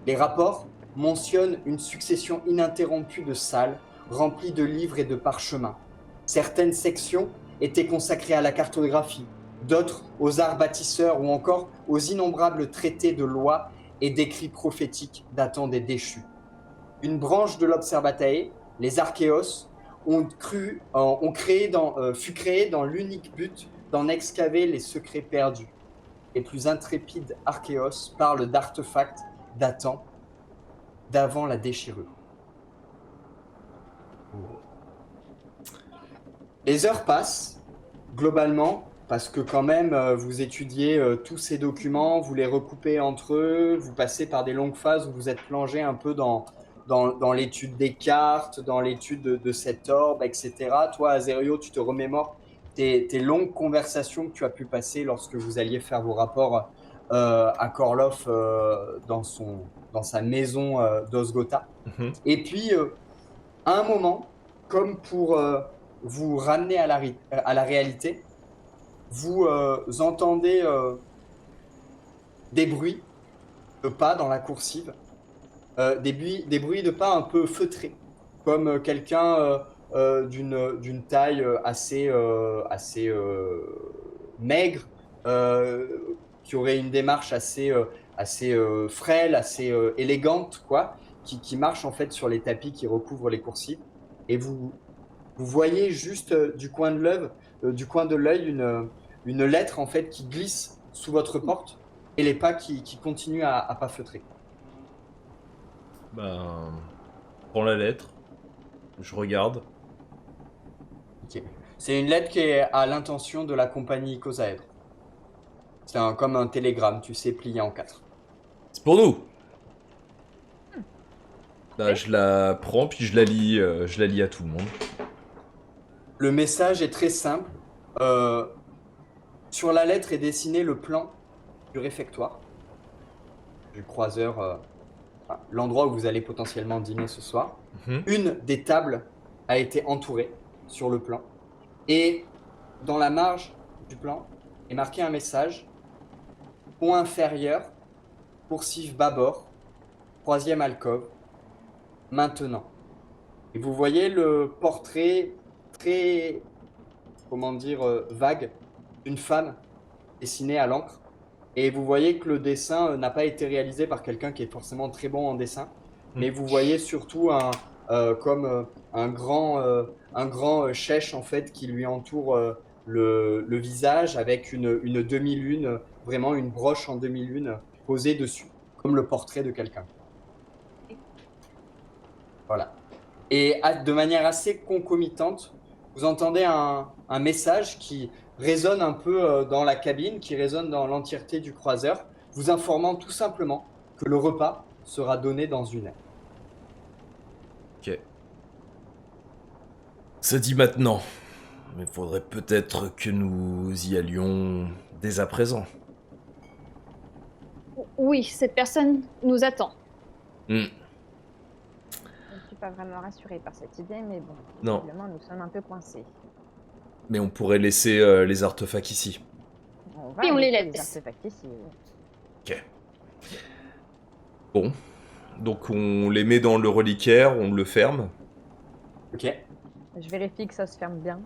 Les rapports mentionnent une succession ininterrompue de salles remplies de livres et de parchemins. Certaines sections étaient consacrées à la cartographie, d'autres aux arts bâtisseurs ou encore aux innombrables traités de lois et d'écrits prophétiques datant des déchus. Une branche de l'Observatae, les Archéos, fut créée dans l'unique but d'en excaver les secrets perdus. Les plus intrépides Archéos parlent d'artefacts datant d'avant la déchirure. Les heures passent, globalement, parce que quand même, vous étudiez tous ces documents, vous les recoupez entre eux, vous passez par des longues phases où vous êtes plongé un peu dans l'étude des cartes, dans l'étude de cet orbe, etc. Toi, Azerio, tu te remémores tes longues conversations que tu as pu passer lorsque vous alliez faire vos rapports à Korlov dans sa maison d'Osgotha. Et puis, à un moment, comme pour vous ramener à la réalité, vous entendez des bruits de pas dans la coursive, des bruits de pas un peu feutrés, comme quelqu'un d'une taille assez maigre, qui aurait une démarche assez frêle, assez élégante, quoi, qui marche en fait sur les tapis qui recouvrent les coursives. Et vous voyez juste du coin de l'œil une lettre en fait qui glisse sous votre porte et les pas qui continuent à pas feutrer. Ben, prends la lettre, je regarde. Ok. C'est une lettre qui est à l'intention de la compagnie Icosaèdre. C'est comme un télégramme, tu sais, plié en quatre. C'est pour nous. Ben, Parfait. je la prends puis je la lis à tout le monde. Le message est très simple. Euh, sur la lettre est dessiné le plan du réfectoire, du croiseur, enfin, l'endroit où vous allez potentiellement dîner ce soir. Mhm. Une des tables a été entourée sur le plan. Et dans la marge du plan est marqué un message. Pont inférieur, coursive bâbord, troisième alcôve, maintenant. Et vous voyez le portrait très, comment dire, vague d'une femme dessinée à l'encre. Et vous voyez que le dessin n'a pas été réalisé par quelqu'un qui est forcément très bon en dessin. Mais vous voyez surtout comme un grand chèche en fait qui lui entoure le visage avec une demi-lune, vraiment une broche en demi-lune posée dessus, comme le portrait de quelqu'un. Voilà. Et de manière assez concomitante, vous entendez un message qui résonne un peu dans la cabine, qui résonne dans l'entièreté du croiseur, vous informant tout simplement que le repas sera donné dans 1 heure. Ok. Ça dit maintenant. Mais faudrait peut-être que nous y allions dès à présent. Oui, cette personne nous attend. Hmm. Je ne suis pas vraiment rassurée par cette idée, mais bon, Non, visiblement, nous sommes un peu coincés. mais on pourrait laisser les artefacts ici. On va Oui, on les laisser laisse. artefacts ici. Oui. Ok. Bon. Donc on les met dans le reliquaire, on le ferme. Ok. Je vérifie que ça se ferme bien.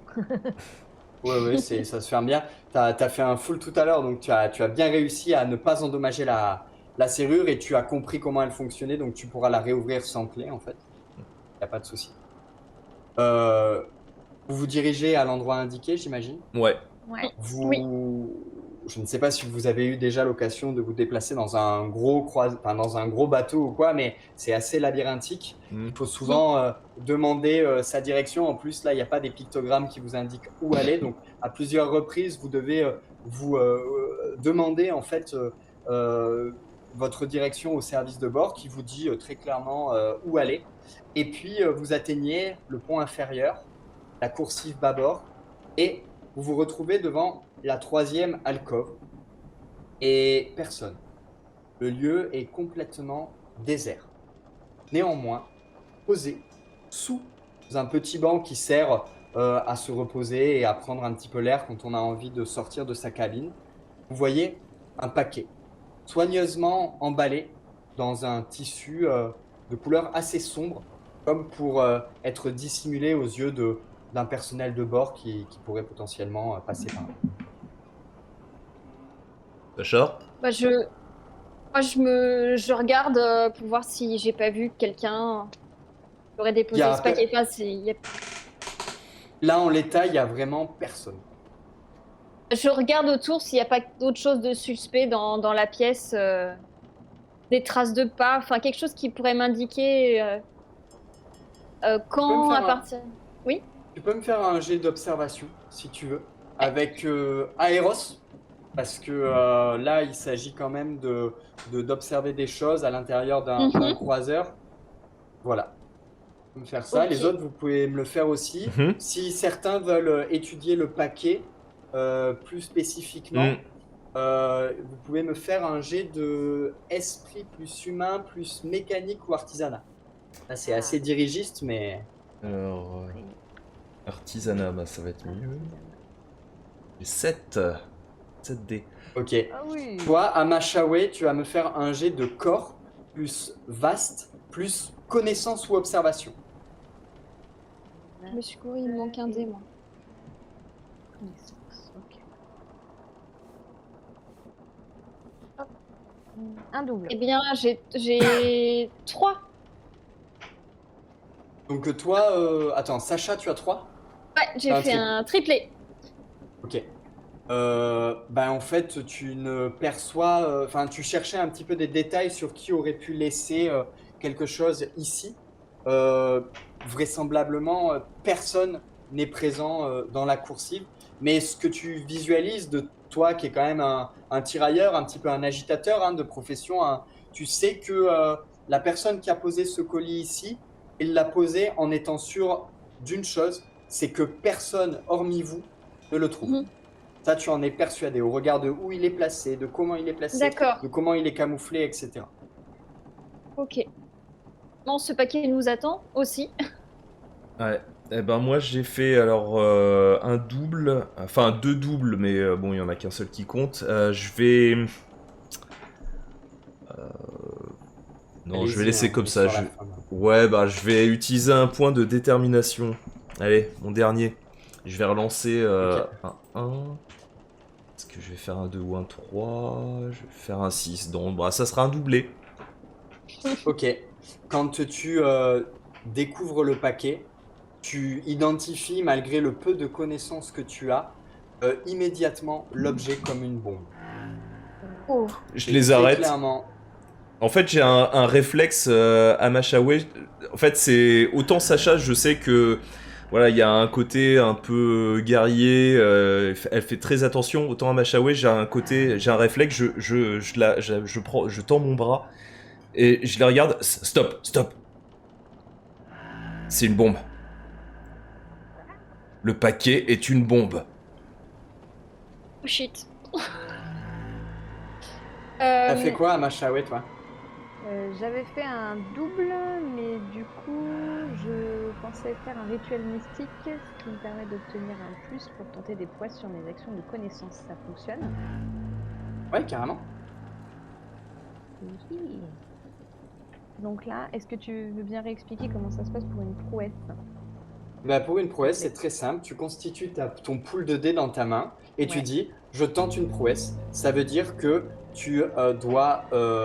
Ouais, ça se ferme bien. T'as fait un full tout à l'heure, donc tu as bien réussi à ne pas endommager la serrure et tu as compris comment elle fonctionnait, donc tu pourras la réouvrir sans clé en fait. Il n'y a pas de souci. Vous vous dirigez à l'endroit indiqué, j'imagine. Ouais. Ouais. Oui. Je ne sais pas si vous avez eu déjà l'occasion de vous déplacer dans un dans un gros bateau ou quoi, mais c'est assez labyrinthique. Hmm. Il faut souvent demander sa direction. En plus, là, il n'y a pas des pictogrammes qui vous indiquent où aller. Donc, à plusieurs reprises, vous devez vous demander en fait votre direction au service de bord qui vous dit très clairement où aller. Et puis, vous atteignez le pont inférieur, la coursive bâbord, et vous vous retrouvez devant la troisième alcôve et personne. Le lieu est complètement désert. Néanmoins, posé sous un petit banc qui sert à se reposer et à prendre un petit peu l'air quand on a envie de sortir de sa cabine, vous voyez un paquet soigneusement emballé dans un tissu de couleur assez sombre, comme pour être dissimulé aux yeux d'un personnel de bord qui pourrait potentiellement passer par là. Sacha? Bah, je regarde pour voir si j'ai pas vu quelqu'un qui aurait Il déposé y a ce paquet. pe- Enfin, Là, en l'état, il y a vraiment personne. je regarde autour s'il n'y a pas d'autre chose de suspect dans la pièce, des traces de pas, enfin quelque chose qui pourrait m'indiquer quand, à partir. Oui. Tu peux me faire un jet d'observation, si tu veux, avec Aéros, parce que là, il s'agit quand même d'observer des choses à l'intérieur d'un croiseur. Voilà. Tu peux me faire ça. Ok. Les autres, vous pouvez me le faire aussi. Mhm. Si certains veulent étudier le paquet plus spécifiquement, vous pouvez me faire un jet de esprit plus humain, plus mécanique ou artisanat. Là, c'est assez dirigiste, mais... Alors, artisanat, bah, ça va être mieux. J'ai 7 dés. Ok. Ah oui. Toi, Amachawe, tu vas me faire un jet de corps plus vaste plus connaissance ou observation. Je me suis couru, il me manque un dé, moi. Connaissance, ok. Hop. Un double. Eh bien, j'ai 3. Donc toi, attends, Sacha, tu as 3? Ouais, j'ai fait un triplé. Ok. Ben en fait, tu ne perçois... Enfin, tu cherchais un petit peu des détails sur qui aurait pu laisser quelque chose ici. Vraisemblablement, personne n'est présent dans la coursive. Mais ce que tu visualises de toi, qui est quand même un tirailleur, un petit peu un agitateur de profession, tu sais que la personne qui a posé ce colis ici, il l'a posé en étant sûr d'une chose, c'est que personne, hormis vous, ne le trouve. Mhm. Ça, tu en es persuadé au regard de où il est placé, de comment il est placé, D'accord. de comment il est camouflé, etc. Ok. Non, ce paquet nous attend aussi. Ouais. Eh ben moi j'ai fait alors un double, enfin 2 doubles, mais bon il y en a qu'un seul qui compte. Je vais, non je vais Allez-y, laisser on comme est ça. sur la fin, là. Ouais bah je vais utiliser un point de détermination. Allez mon dernier. Je vais relancer Ok. un 1. Est-ce que je vais faire un 2 ou un 3? Je vais faire un 6. Donc bah, ça sera un doublé. Ok. Quand tu découvres le paquet, tu identifies, malgré le peu de connaissances que tu as, immédiatement l'objet comme une bombe. Oh. Je Et les très arrête. clairement, En fait, j'ai un réflexe à Machawe. En fait, c'est autant Sacha, je sais que voilà, il y a un côté un peu guerrier. Elle fait très attention. Autant à Machawe, j'ai un réflexe. Je tends mon bras et je la regarde. Stop, stop. C'est une bombe. Le paquet est une bombe. Oh shit. t'as fait quoi à Machawe, toi? J'avais fait un double, mais du coup, je pensais faire un rituel mystique, ce qui me permet d'obtenir un plus pour tenter des prouesses sur mes actions de connaissance. Ça fonctionne? Ouais, carrément. Oui. Donc là, est-ce que tu veux bien réexpliquer comment ça se passe pour une prouesse? Bah, pour une prouesse, c'est très simple. Tu constitues ton pool de dés dans ta main et tu Ouais. dis, je tente une prouesse. Ça veut dire que tu dois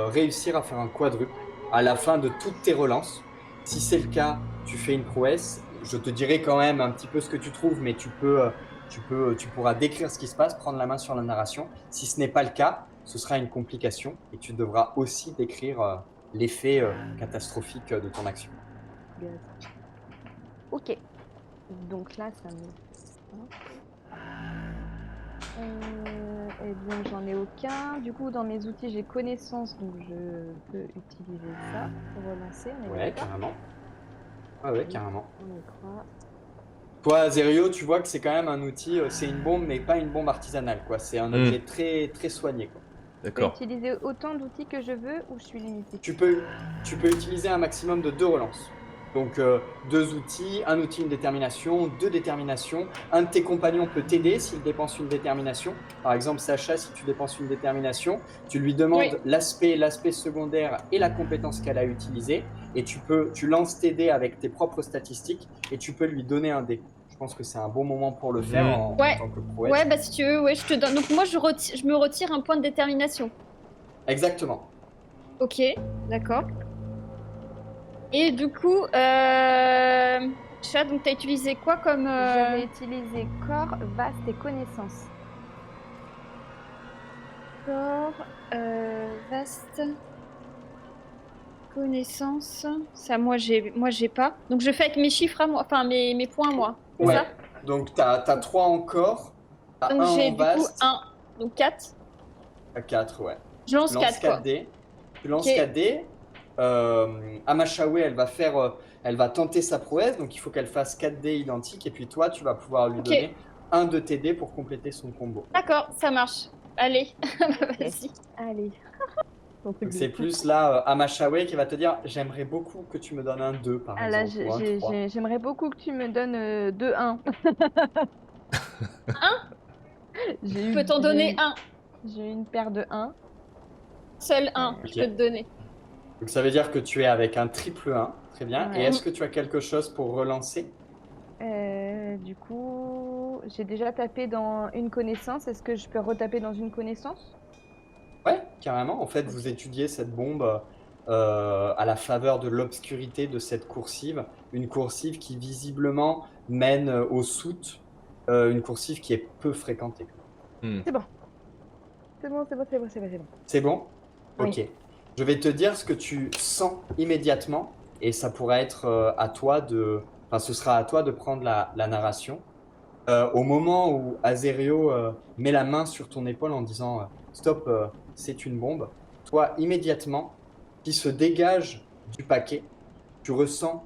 réussir à faire un quadruple à la fin de toutes tes relances. Si c'est le cas, tu fais une prouesse. Je te dirai quand même un petit peu ce que tu trouves, mais tu pourras décrire ce qui se passe, prendre la main sur la narration. Si ce n'est pas le cas, ce sera une complication et tu devras aussi décrire l'effet catastrophique de ton action. Yes. Ok. Donc là, ça me... eh bien, j'en ai aucun. Du coup, dans mes outils, j'ai connaissance, donc je peux utiliser ça pour relancer. On est Ouais, d'accord? carrément. Ah ouais, carrément. On y croit. Toi, Zerio, tu vois que c'est quand même un outil, c'est une bombe, mais pas une bombe artisanale, quoi. C'est un objet très, très soigné, quoi. Je peux D'accord. utiliser autant d'outils que je veux ou je suis limitée? Tu peux utiliser un maximum de 2 relances. Donc, 2 outils, un outil, une détermination, 2 déterminations. Un de tes compagnons peut t'aider s'il dépense une détermination. Par exemple, Sacha, si tu dépenses une détermination, tu lui demandes Oui. l'aspect secondaire et la compétence qu'elle a utilisée. Et tu lances tes dés avec tes propres statistiques et tu peux lui donner un dé. Je pense que c'est un bon moment pour le faire en Ouais. tant que prouesse. Ouais, bah si tu veux, ouais, je te donne. Donc moi, je me retire un point de détermination. Exactement. Ok, d'accord. Et du coup, Chat, donc t'as utilisé quoi comme... J'avais utilisé corps, vaste et connaissance. Corps, vaste, connaissance. Ça, moi, j'ai pas. Donc je fais avec mes chiffres à moi, enfin mes points à moi. C'est Ouais. ça? Donc, tu as 3 en corps, tu as Donc 1 j'ai en du coup vaste, 1, donc 4. tu as 4, ouais. Je lance Tu lances 4 quoi. 4 dés. Tu lances Ok. 4 dés. Amachawe, elle va tenter sa prouesse, donc il faut qu'elle fasse 4 dés identiques, et puis toi, tu vas pouvoir lui Ok. donner un de tes dés pour compléter son combo. D'accord, ça marche. Allez, vas-y. Allez. Donc c'est plus là, Amachawe qui va te dire, j'aimerais beaucoup que tu me donnes un 2, par Ah là, exemple, ou un 3. j'aimerais beaucoup que tu me donnes 2-1. Je peux t'en donner un. J'ai eu une paire de 1. Seul un, Ok. je peux te donner. Donc ça veut dire que tu es avec un triple 1, très bien. Ouais. Et est-ce que tu as quelque chose pour relancer? Du coup, j'ai déjà tapé dans une connaissance. Est-ce que je peux retaper dans une connaissance? Ouais, carrément. En fait, vous étudiez cette bombe à la faveur de l'obscurité de cette coursive. Une coursive qui visiblement mène au soute. Une coursive qui est peu fréquentée. C'est bon. C'est bon. C'est bon? Oui. Ok. Je vais te dire ce que tu sens immédiatement, et ça pourrait être à toi de... Enfin, ce sera à toi de prendre la narration. Au moment où Azerio met la main sur ton épaule en disant Stop, c'est une bombe, toi, immédiatement, qui se dégage du paquet, tu ressens,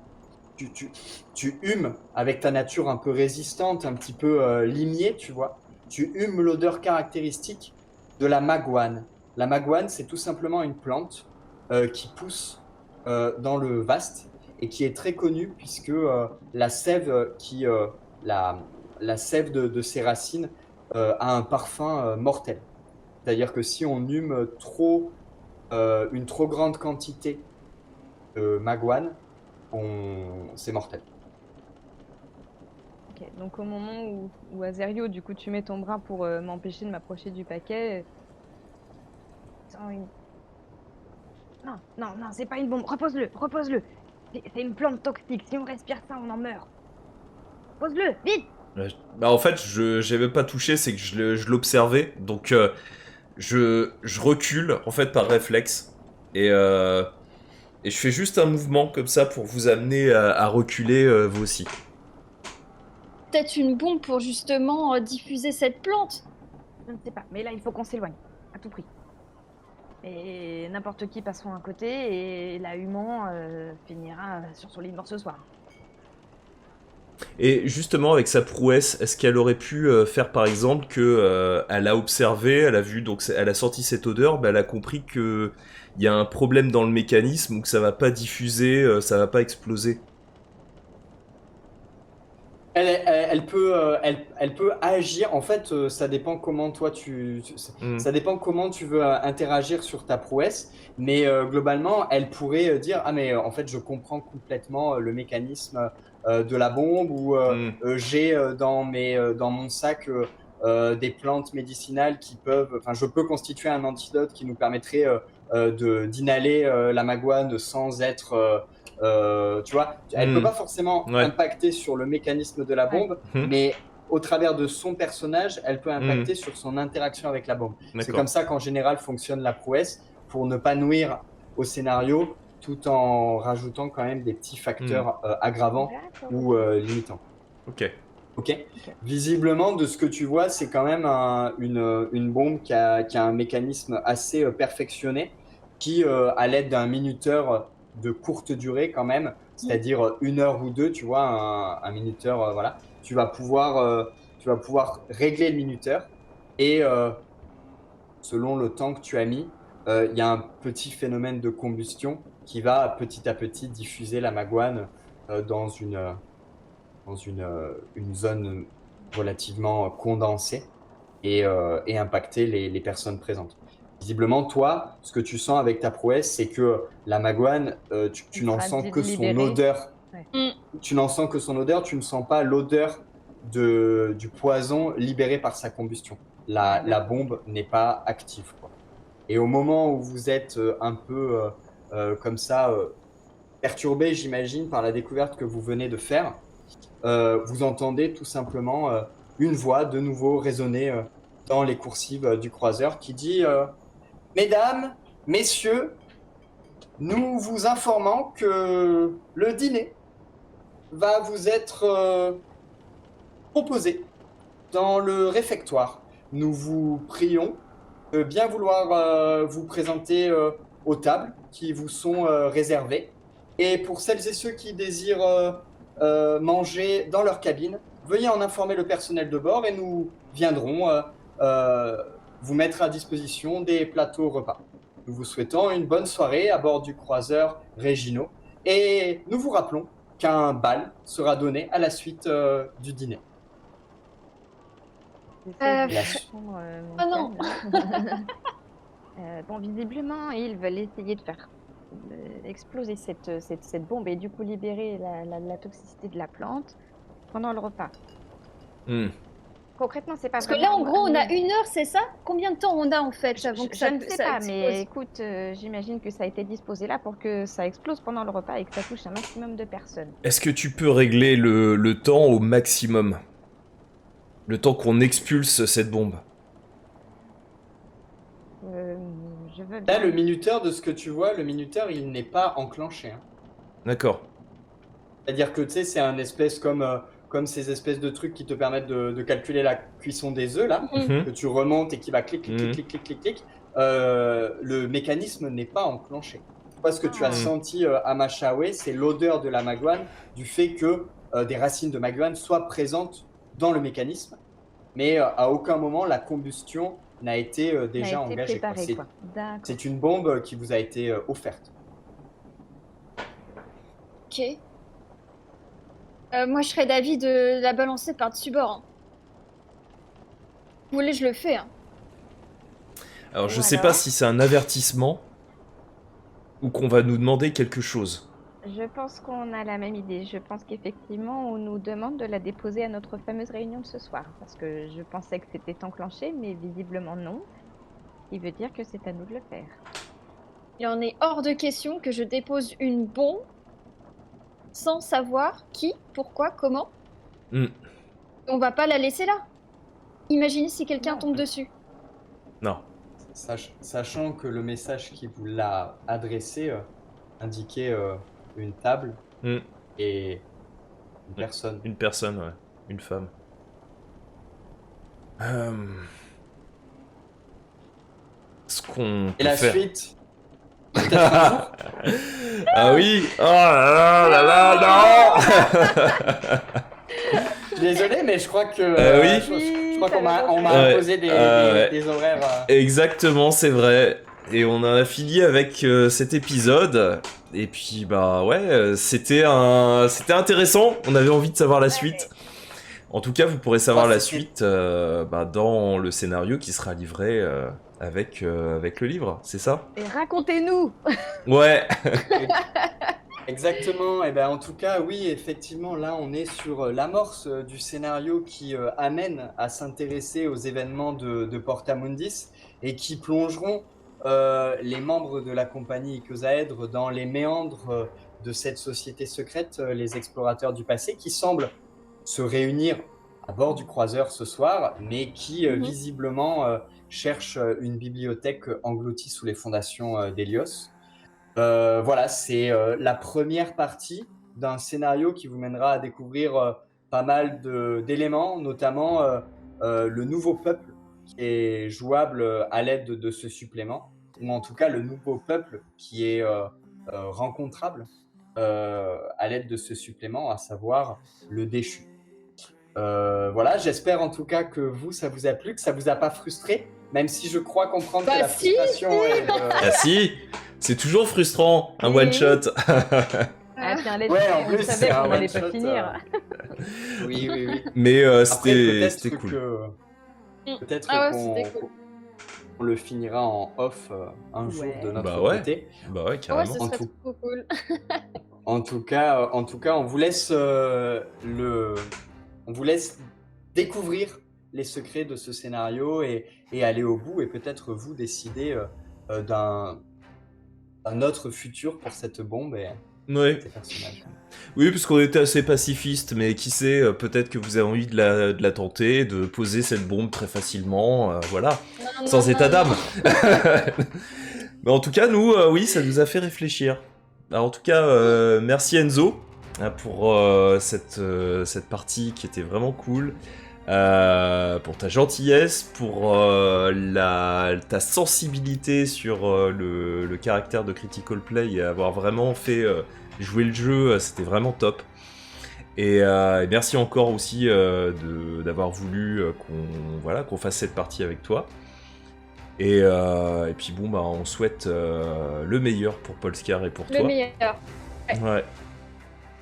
tu humes avec ta nature un peu résistante, un petit peu limier, tu vois. Tu humes l'odeur caractéristique de la maguane. La maguane, c'est tout simplement une plante qui pousse dans le vaste et qui est très connue puisque la sève la sève de ses racines a un parfum mortel. C'est-à-dire que si on hume une trop grande quantité de maguane, c'est mortel. Ok, donc au moment où Azerio, du coup, tu mets ton bras pour m'empêcher de m'approcher du paquet. Sens une... Non, non, non, c'est pas une bombe. Repose-le, repose-le. C'est une plante toxique. Si on respire ça, on en meurt. Pose-le, vite! Bah en fait, j'ai même pas touché, c'est que je l'observais, donc je recule en fait par réflexe et et je fais juste un mouvement comme ça pour vous amener à reculer vous aussi. Peut-être une bombe pour justement diffuser cette plante. Je ne sais pas, mais là, il faut qu'on s'éloigne. À tout prix. Et n'importe qui passera à côté et la human finira sur son lit de mort ce soir. Et justement avec sa prouesse, est-ce qu'elle aurait pu faire par exemple que elle a observé, elle a vu, donc elle a senti cette odeur, bah, elle a compris que il y a un problème dans le mécanisme ou que ça va pas diffuser, ça va pas exploser. Elle peut agir. En fait, ça dépend comment toi Hmm. ça dépend comment tu veux interagir sur ta prouesse. Mais globalement, elle pourrait dire, ah mais en fait, je comprends complètement le mécanisme de la bombe ou Hmm. j'ai dans mon sac des plantes médicinales qui peuvent. Enfin, je peux constituer un antidote qui nous permettrait d'inhaler la maguane sans être tu vois, elle peut Hmm. pas forcément Ouais. impacter sur le mécanisme de la Ouais. bombe, Hmm. mais au travers de son personnage, elle peut Hmm. impacter sur son interaction avec la bombe. C'est D'accord. comme ça qu'en général fonctionne la prouesse, pour ne pas nuire au scénario, tout en rajoutant quand même des petits Hmm. facteurs aggravants D'accord, ou ok. limitants. Ok. Ok. Ok. Visiblement, de ce que tu vois, c'est quand même une bombe qui a un mécanisme assez perfectionné, qui, à l'aide d'un minuteur de courte durée quand même, c'est-à-dire 1 heure ou deux, tu vois, un minuteur, voilà, tu vas pouvoir régler le minuteur et selon le temps que tu as mis, il y a un petit phénomène de combustion qui va petit à petit diffuser la maguane dans une zone relativement condensée et impacter les personnes présentes. Visiblement, toi, ce que tu sens avec ta prouesse, c'est que la maguane, tu Elle n'en sera sens que son libérée. odeur. Ouais. Mm. Tu n'en sens que son odeur, tu ne sens pas l'odeur du poison libéré par sa combustion. Ah, La d'accord, ok. bombe n'est pas active, quoi. Et au moment où vous êtes un peu comme ça, perturbé, j'imagine, par la découverte que vous venez de faire, vous entendez tout simplement une voix de nouveau résonner dans les coursives du croiseur qui dit Mesdames, messieurs, nous vous informons que le dîner va vous être proposé dans le réfectoire. Nous vous prions de bien vouloir vous présenter aux tables qui vous sont réservées. Et pour celles et ceux qui désirent manger dans leur cabine, veuillez en informer le personnel de bord et nous viendrons euh, vous mettre à disposition des plateaux repas. Nous vous souhaitons une bonne soirée à bord du croiseur Regino et nous vous rappelons qu'un bal sera donné à la suite du dîner. J'essaie de La, reprendre mon Oh non. calme. Bon, visiblement, ils veulent essayer de faire exploser cette bombe et du coup libérer la toxicité de la plante pendant le repas. Hmm. Concrètement, c'est pas Parce que vraiment là, en gros, on a nous. 1 heure, c'est ça? Combien de temps on a en fait Je, avant je- que je ne sais ça pas, explose? mais écoute, j'imagine que ça a été disposé là pour que ça explose pendant le repas et que ça touche un maximum de personnes. Est-ce que tu peux régler le temps au maximum? Le temps qu'on expulse cette bombe? Euh, je veux Là, bien. le minuteur, de ce que tu vois, le minuteur, il n'est pas enclenché. Hein. D'accord. C'est-à-dire que tu sais, c'est un espèce comme ces espèces de trucs qui te permettent de calculer la cuisson des œufs, là, Mhm. que tu remontes et qui va clic, clic, clic, Mhm. clic, clic, clic, clic. Le mécanisme n'est pas enclenché. Toi, ce que tu as Ah. senti à Machawe, c'est l'odeur de la magouane, du fait que des racines de magouane soient présentes dans le mécanisme, mais à aucun moment la combustion n'a été On a déjà été engagée. quoi. préparé, quoi. D'accord. C'est une bombe qui vous a été offerte. Ok. Moi, je serais d'avis de la balancer par-dessus bord. Hein. Vous voulez, je le fais. Hein. Alors, je Ou sais pas alors si c'est un avertissement ou qu'on va nous demander quelque chose. Je pense qu'on a la même idée. Je pense qu'effectivement, on nous demande de la déposer à notre fameuse réunion de ce soir. Parce que je pensais que c'était enclenché, mais visiblement non. Ce qui veut dire que c'est à nous de le faire. Il en est hors de question que je dépose une bombe sans savoir qui, pourquoi, comment. Hmm. On va pas la laisser là. Imaginez si quelqu'un Non. tombe dessus. Non. Sachant que le message qui vous l'a adressé indiquait une table Hmm. et une personne. Une personne, ouais. Une femme. Ce qu'on Et peut la faire. suite, peut-être un jour. Ah oui. Oh là là là là, non. Je suis désolé, mais je crois que oui. je crois qu'on t'avais on m'a Ouais, imposé ouais. des horaires. Exactement, c'est vrai. Et on en a fini avec cet épisode. Et puis bah ouais, c'était intéressant. On avait envie de savoir la suite. En tout cas, vous pourrez savoir la suite dans le scénario qui sera livré avec le livre, c'est ça? Et racontez-nous! Ouais. Exactement. Et ben en tout cas, oui, effectivement, là, on est sur l'amorce du scénario qui amène à s'intéresser aux événements de Portamundis et qui plongeront les membres de la compagnie Icosaèdre dans les méandres de cette société secrète, les explorateurs du passé, qui semblent se réunir à bord du croiseur ce soir, mais qui visiblement cherchent une bibliothèque engloutie sous les fondations d'Hélios. Voilà, c'est la première partie d'un scénario qui vous mènera à découvrir pas mal d'éléments, notamment le nouveau peuple qui est jouable à l'aide de ce supplément, ou en tout cas le nouveau peuple qui est rencontrable à l'aide de ce supplément, à savoir le déchu. Voilà, j'espère en tout cas que vous, ça vous a plu, que ça vous a pas frustré, même si je crois comprendre que la si, frustration est Ah si, c'est toujours frustrant, un Oui. one shot. Ah, tiens, laisse Ouais, en on plus, savait c'est un qu'on allait one-shot, pas finir. Oui, oui, oui. Mais Après, c'était cool. Peut-être Ah ouais, qu'on c'était cool. on le finira en off un jour Ouais. de notre Bah ouais. côté. Bah ouais, Ouais, carrément. ce En serait tout- trop cool. En tout cas, on vous laisse on vous laisse découvrir les secrets de ce scénario et aller au bout et peut-être vous décider d'un autre futur pour cette bombe et Ouais. ces personnages. Oui, puisqu'on était assez pacifiste, mais qui sait, peut-être que vous avez envie de la tenter, de poser cette bombe très facilement, voilà, Non, sans non, état non, d'âme. non. Mais en tout cas, nous, oui, ça nous a fait réfléchir. Alors, en tout cas, merci Enzo pour cette partie qui était vraiment cool. Pour ta gentillesse, pour ta sensibilité sur le caractère de Critical Play et avoir vraiment fait jouer le jeu, c'était vraiment top. Et merci encore aussi d'avoir voulu qu'on fasse cette partie avec toi. Et puis bon, bah, on souhaite le meilleur pour Polskar et pour Le toi. meilleur. Ouais.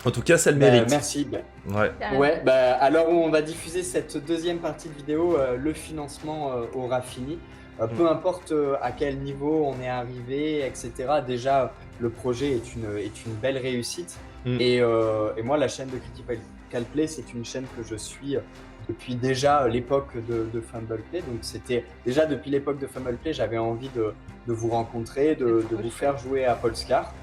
En tout cas, ça le Bah, mérite. merci. Ouais. Ouais, bah, alors on va diffuser cette deuxième partie de vidéo, le financement aura fini. Peu importe à quel niveau on est arrivé, etc. Déjà, le projet est une belle réussite. Et moi, la chaîne de Critical Play, c'est une chaîne que je suis depuis déjà l'époque de Fumble Play. Donc c'était déjà depuis l'époque de Fumble Play, j'avais envie de vous rencontrer, de vous faire jouer à Polskar.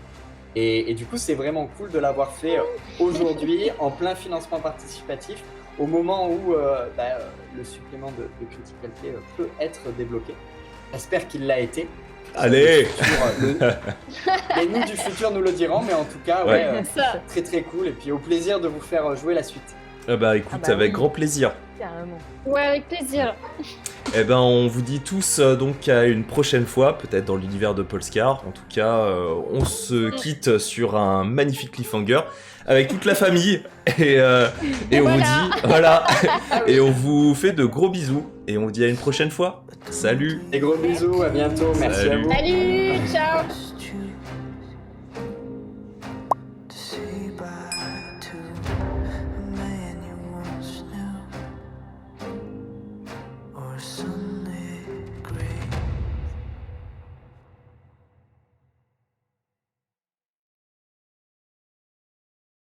Et du coup, c'est vraiment cool de l'avoir fait aujourd'hui, en plein financement participatif, au moment où le supplément de Critical Play peut être débloqué. J'espère qu'il l'a été. Allez. Et nous du futur nous le dirons, mais en tout cas, ouais, Ouais. C'est ça. très très cool. Et puis au plaisir de vous faire jouer la suite. Bah écoute, Ah bah avec oui. grand plaisir. Carrément. Ouais, avec plaisir. Eh ben, on vous dit tous donc à une prochaine fois, peut-être dans l'univers de Polescar. En tout cas, on se quitte sur un magnifique cliffhanger avec toute la famille et on Voilà. vous dit voilà et on vous fait de gros bisous et on vous dit à une prochaine fois. Salut. Des gros bisous, à bientôt, merci à Salut. vous. Salut, ciao. To say bye to a man you once knew, or someone